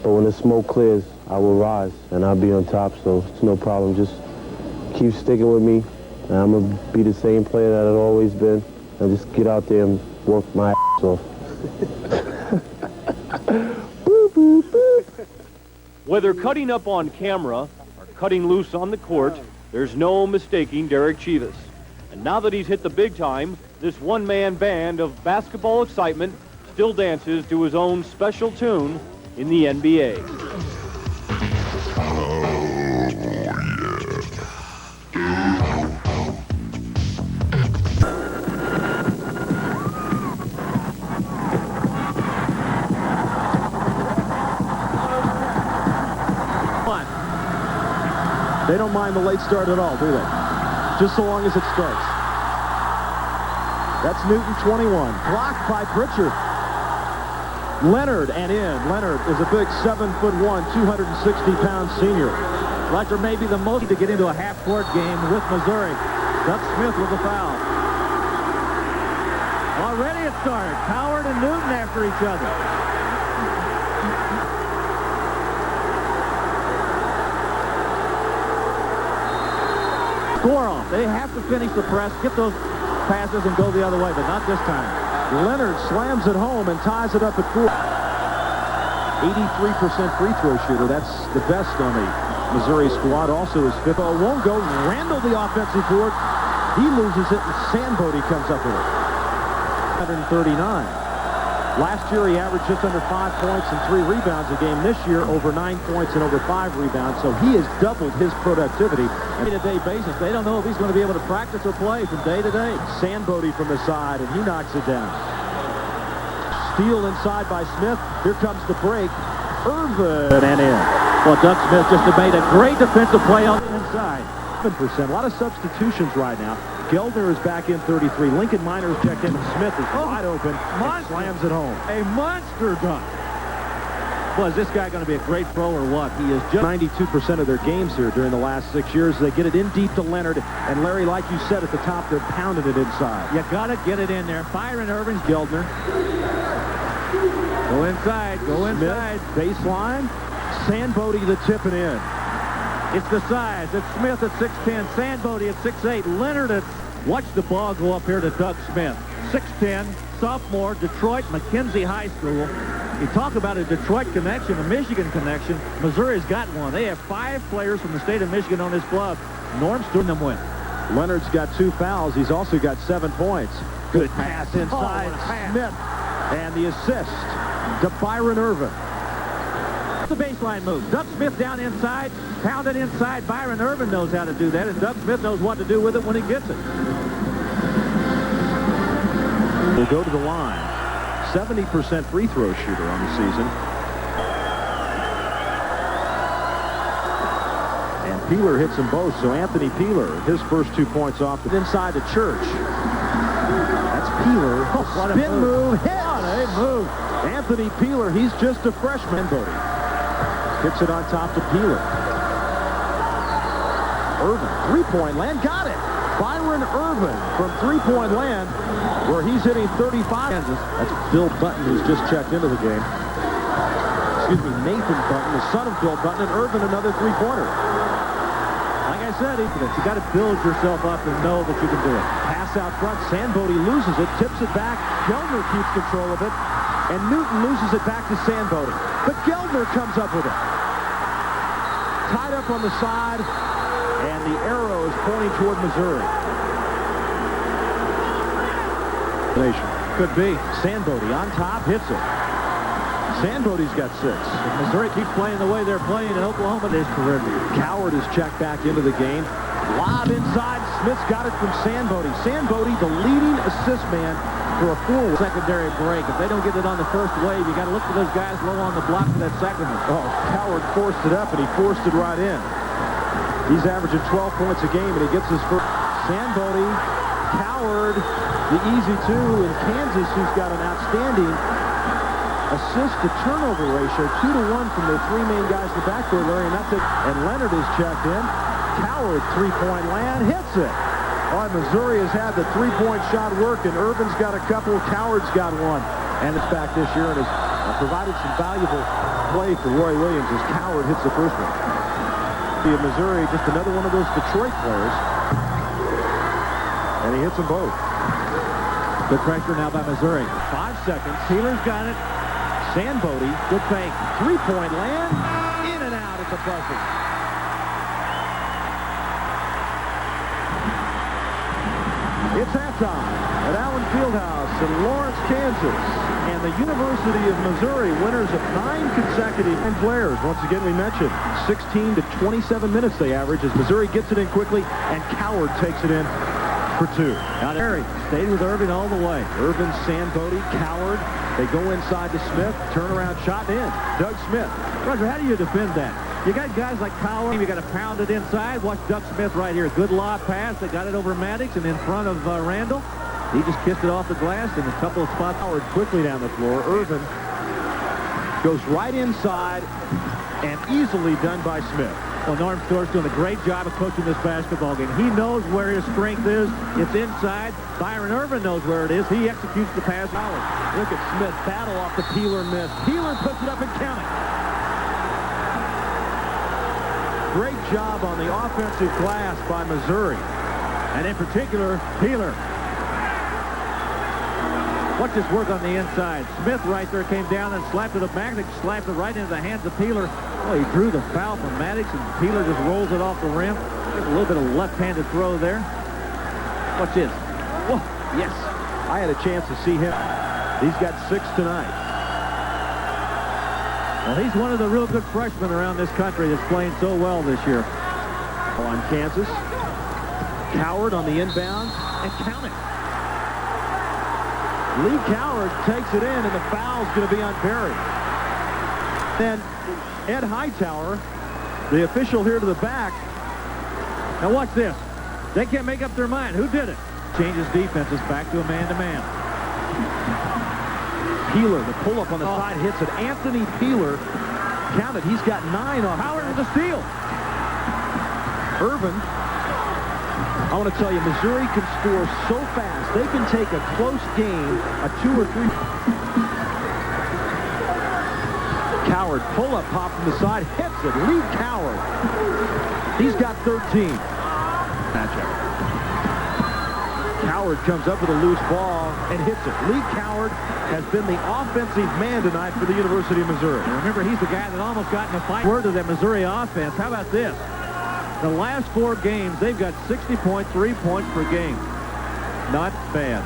but when the smoke clears, I will rise and I'll be on top, so it's no problem. Just keep sticking with me. And I'm going to be the same player that I've always been and just get out there and work my ass off. Whether cutting up on camera or cutting loose on the court, there's no mistaking Derek Chivas. And now that he's hit the big time, this one-man band of basketball excitement still dances to his own special tune in the NBA. They don't mind the late start at all, do they? Just so long as it starts. That's Newton, 21. Blocked by Pritchard. Leonard and in. Leonard is a big 7'1", 260-pound senior. Roger may be the most to get into a half-court game with Missouri. Doug Smith with the foul. Already it started. Coward and Newton after each other. Score off. They have to finish the press, get those pass doesn't go the other way, but not this time. Leonard slams it home and ties it up at 4. 83% free throw shooter. That's the best on the Missouri squad. Also is fifth. Oh, won't go. Randall, the offensive board. He loses it, and Sandbody comes up with it. 139. Last year, he averaged just under 5 points and 3 rebounds a game. This year, over 9 points and over 5 rebounds. So he has doubled his productivity on a day-to-day basis. They don't know if he's going to be able to practice or play from day to day. Sandbody from the side, and he knocks it down. Steal inside by Smith. Here comes the break. Irvin and in. Well, Doug Smith just made a great defensive play on the inside. 7%. A lot of substitutions right now. Geldner is back in 33. Lincoln Minor is checked in. Smith is wide open and slams it home. A monster dunk. Well, is this guy going to be a great pro or what? He is just 92% of their games here during the last 6 years. They get it in deep to Leonard. And Larry, like you said at the top, they're pounding it inside. You got to get it in there. Byron Irvin's Geldner. Go inside. Go inside. Smith, baseline. Sandbody the tipping in. It's the size. It's Smith at 6'10", Sandbody at 6'8", Leonard at... Watch the ball go up here to Doug Smith. 6'10", sophomore, Detroit, McKenzie High School. You talk about a Detroit connection, a Michigan connection. Missouri's got one. They have 5 players from the state of Michigan on this club. Norm's doing them win. Leonard's got 2 fouls. He's also got 7 points. Good pass inside. Smith. And the assist to Byron Irvin. The baseline move. Doug Smith down inside, pounded inside. Byron Irvin knows how to do that, and Doug Smith knows what to do with it when he gets it. We'll go to the line. 70% free throw shooter on the season. And Peeler hits them both, so Anthony Peeler, his first 2 points off inside the Church. That's Peeler. Oh, spin move. Hit. What a move. Anthony Peeler, he's just a freshman. Kicks it on top to Peeler. Irvin, three-point land, got it. Byron Irvin from three-point land, where he's hitting 35. That's Bill Button, who's just checked into the game. Excuse me, Nathan Button, the son of Bill Button, and Irvin another three-pointer. Like I said, you got to build yourself up and know that you can do it. Pass out front, Sandbody loses it, tips it back. Geldner keeps control of it, and Newton loses it back to Sandbody. But Geldner comes up with it. Tied up on the side, and the arrow is pointing toward Missouri. Could be. Sandbody on top, hits it. Sandbody's got 6. If Missouri keeps playing the way they're playing in Oklahoma, his career. Coward is checked back into the game. Lob inside. Smith's got it from Sandbody. Sandbody, the leading assist man for a forward. Secondary break. If they don't get it on the first wave, you got to look for those guys low on the block for that second one. Oh, Coward forced it up, and he forced it right in. He's averaging 12 points a game, and he gets his first. Sandbody, Coward, the easy 2 in Kansas, who's got an outstanding assist-to-turnover ratio, 2-to-1 from their 3 main guys in the backcourt, Larry, and Leonard is checked in. Coward, three-point land, hits it. Oh, Missouri has had the three-point shot work, and Irvin's got a couple, Coward's got one. And it's back this year and has provided some valuable play for Roy Williams as Coward hits the first one. Missouri, just another one of those Detroit players. And he hits them both. Good pressure now by Missouri. 5 seconds. Peeler's got it. Sandbody, good fake. Three-point land. In and out at the buzzer. It's halftime at Allen Fieldhouse in Lawrence, Kansas. And the University of Missouri, winners of 9 consecutive players. Once again, we mentioned 16 to 27 minutes they average as Missouri gets it in quickly and Coward takes it in for 2. Now, Harry stayed with Irvin all the way. Irvin, Sandbody, Coward. They go inside to Smith. Turnaround shot in. Doug Smith. Roger, how do you defend that? You got guys like Coward. You got to pound it inside. Watch Doug Smith right here. Good lob pass. They got it over Maddox and in front of Randall. He just kissed it off the glass in a couple of spots. Howard quickly down the floor. Irvin goes right inside and easily done by Smith. Well, Norm Storr's doing a great job of coaching this basketball game. He knows where his strength is. It's inside. Byron Irvin knows where it is. He executes the pass. Look at Smith battle off the Peeler miss. Peeler puts it up and counting. Great job on the offensive glass by Missouri. And in particular, Peeler. Watch this work on the inside. Smith right there came down and slapped it back. They slapped it right into the hands of Peeler. Well, he drew the foul from Maddox, and Peeler just rolls it off the rim. There's a little bit of left-handed throw there. Watch this. Whoa, yes. I had a chance to see him. He's got 6 tonight. Well, he's one of the real good freshmen around this country that's playing so well this year. On Kansas. Coward on the inbound, and count it. Lee Coward takes it in, and the foul's going to be on Perry. Then Ed Hightower, the official here to the back. Now watch this. They can't make up their mind. Who did it? Changes defenses back to a man-to-man. Peeler, the pull-up on the side, hits it. Anthony Peeler, count it. He's got 9 on Howard with the steal. Irvin, I want to tell you, Missouri can score so fast. They can take a close game, a 2 or 3. Coward, pull-up pop from the side, hits it. Lee Coward. He's got 13. Matchup. Coward comes up with a loose ball and hits it. Lee Coward has been the offensive man tonight for the University of Missouri. And remember, he's the guy that almost got in a fight. Word of that Missouri offense. How about this? The last 4 games, they've got 60.3 points per game. Not bad.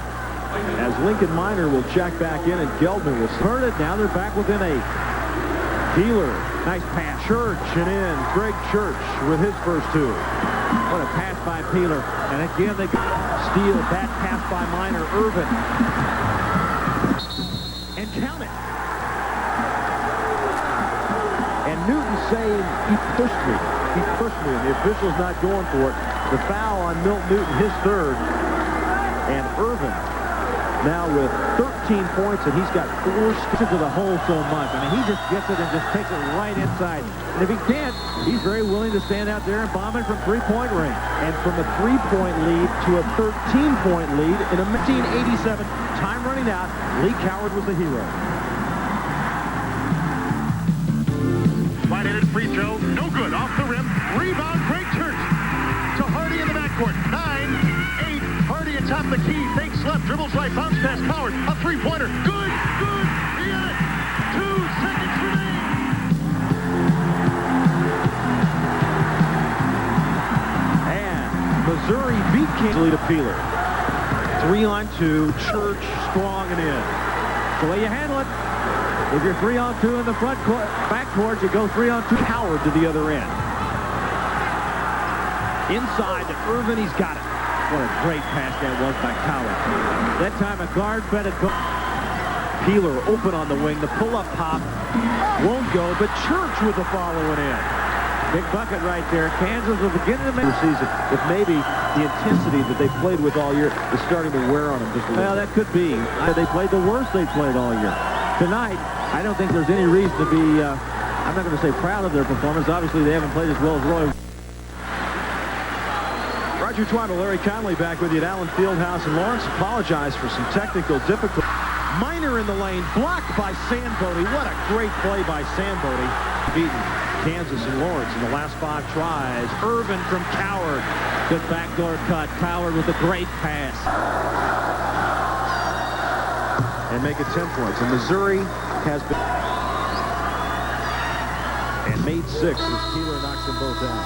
As Lincoln Minor will check back in and Geldner will turn it. Now they're back within 8. Peeler, nice pass. Church and in. Greg Church with his first 2. What a pass by Peeler. And again, they steal that pass by Minor. Irvin. And count it. And Newton saying, he pushed me. He pushed me, and the official's not going for it. The foul on Milt Newton, his 3rd. And Irvin now with 13 points, and he's got 4 sticks to the hole so much. I mean, he just gets it and just takes it right inside. And if he can't, he's very willing to stand out there and bomb it from 3-point range. And from a 3-point lead to a 13-point lead in a 1987, time running out, Lee Coward was the hero. Right-handed free throw, no good, off the rim. Rebound, Greg Church to Hardy in the backcourt. 9-8, Hardy atop the key, fakes left, dribbles right, bounce pass, Coward, a 3-pointer. Good, good, he got it. 2 seconds remaining. And Missouri beat Kansas to Peeler. 3-on-2, Church, strong and in. The way you handle it. If you're 3-on-2 in the front court, back court, you go 3-on-2. Coward to the other end. Inside to Irvin, he's got it. What a great pass that was by Coward. That time a guard better go. Peeler open on the wing. The pull-up pop won't go, but Church with the following in. Big bucket right there. Kansas will begin to make the season if maybe the intensity that they played with all year is starting to wear on them just a little. Well, that could be. They played the worst they played all year. Tonight, I don't think there's any reason to be, I'm not going to say proud of their performance. Obviously, they haven't played as well as Roy. Roger Twyman, Larry Conley back with you at Allen Fieldhouse. And Lawrence apologized for some technical difficulty. Minor in the lane, blocked by Sandbody. What a great play by Sandbody. Beaten Kansas and Lawrence in the last 5 tries. Irvin from Coward. Good backdoor cut. Coward with a great pass. And make it 10 points. And Missouri has been and made 6 as Peeler knocks them both out.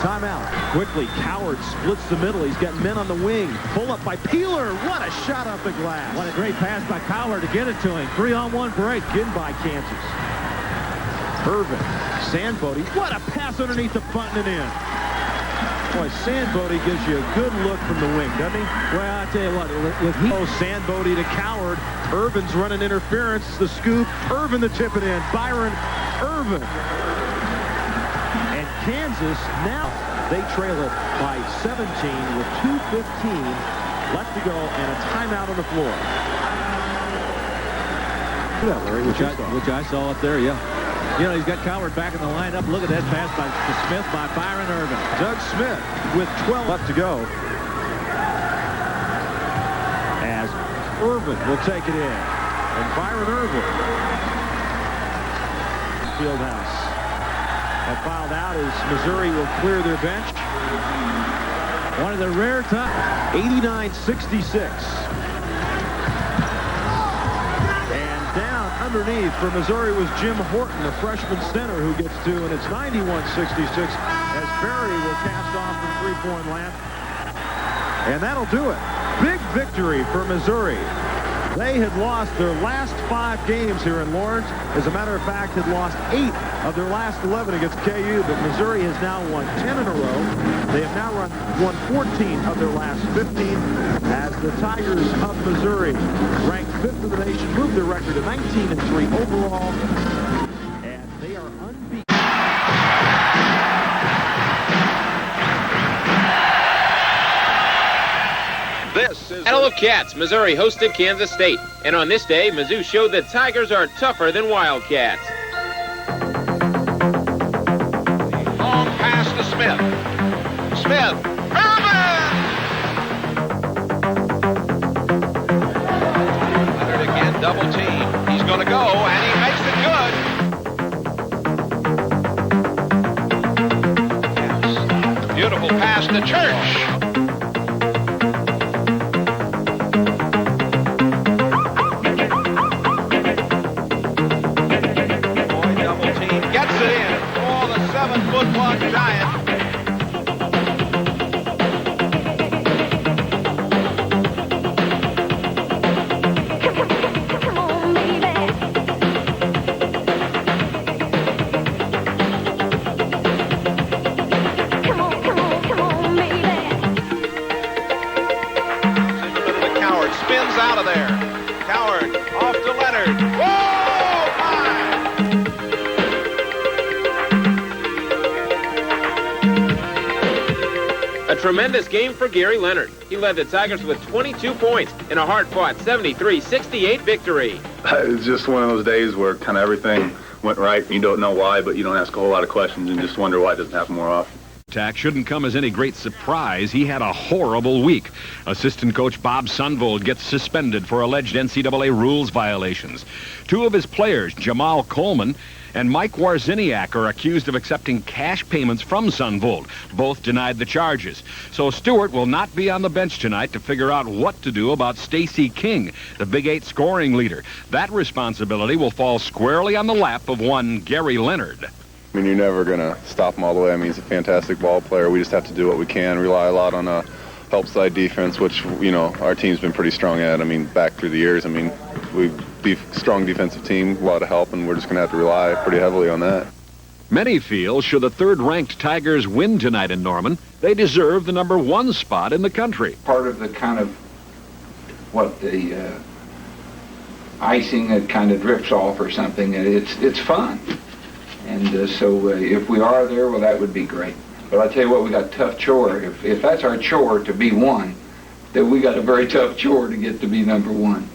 Timeout. Quickly, Coward splits the middle. He's got men on the wing. Pull up by Peeler. What a shot off the glass. What a great pass by Coward to get it to him. 3-on-1 break. Given by Kansas. Irvin. Sandbody. What a pass underneath the button and in. Boy, Sandbody gives you a good look from the wing, doesn't he? Well, I tell you what, if he goes Sandbody to Coward, Irvin's running interference, the scoop, Irvin to tip it in, Byron Irvin. And Kansas, now they trail it by 17 with 2:15 left to go and a timeout on the floor. Look at that, Larry, which I saw up there, yeah. You know, he's got Coward back in the lineup. Look at that pass to Smith by Byron Irvin. Doug Smith with 12 left to go. As Irvin will take it in. And Byron Irvin. Fieldhouse. Have filed out as Missouri will clear their bench. One of the rare times. 89-66. underneath for Missouri was Jim Horton, a freshman center who gets 2, and it's 91-66 as Berry will cast off from three-point land. And that'll do it. Big victory for Missouri. They had lost their last 5 games here in Lawrence. As a matter of fact, had lost 8 of their last 11 against KU, but Missouri has now won 10 in a row. They have now won 14 of their last 15 as the Tigers of Missouri, ranked 5th in the nation, moved their record to 19-3 overall, and they are unbeaten. This is Battle of Cats. Missouri hosted Kansas State. And on this day, Mizzou showed that Tigers are tougher than Wildcats. Long pass to Smith. Smith. Urban! Leonard again, double team. He's going to go, and he makes it good. Beautiful pass to Church. Giant. Come on, baby. Come on, baby. In the middle of Coward, spins out of there. Coward off to Leonard. Whoa! A tremendous game for Gary Leonard. He led the Tigers with 22 points in a hard-fought 73-68 victory. It's just one of those days where kind of everything went right. You don't know why, but you don't ask a whole lot of questions and just wonder why it doesn't happen more often. Attack shouldn't come as any great surprise. He had a horrible week. Assistant coach Bob Sunvold gets suspended for alleged NCAA rules violations. 2 of his players, Jamal Coleman and Mike Warziniak, are accused of accepting cash payments from Sunvold. Both denied the charges. So Stewart will not be on the bench tonight to figure out what to do about Stacy King, the Big 8 scoring leader. That responsibility will fall squarely on the lap of one Gary Leonard. I mean, you're never going to stop him all the way. I mean, he's a fantastic ball player. We just have to do what we can, rely a lot on a help side defense, which, you know, our team's been pretty strong at. I mean, back through the years, I mean, we've strong defensive team, a lot of help, and we're just going to have to rely pretty heavily on that. Many feel should the third-ranked Tigers win tonight in Norman, they deserve the number 1 spot in the country. Part of the kind of the icing that kind of drifts off or something. It's fun. And so if we are there, well, that would be great. But I tell you what, we got a tough chore. If that's our chore to be 1, then we got a very tough chore to get to be number 1.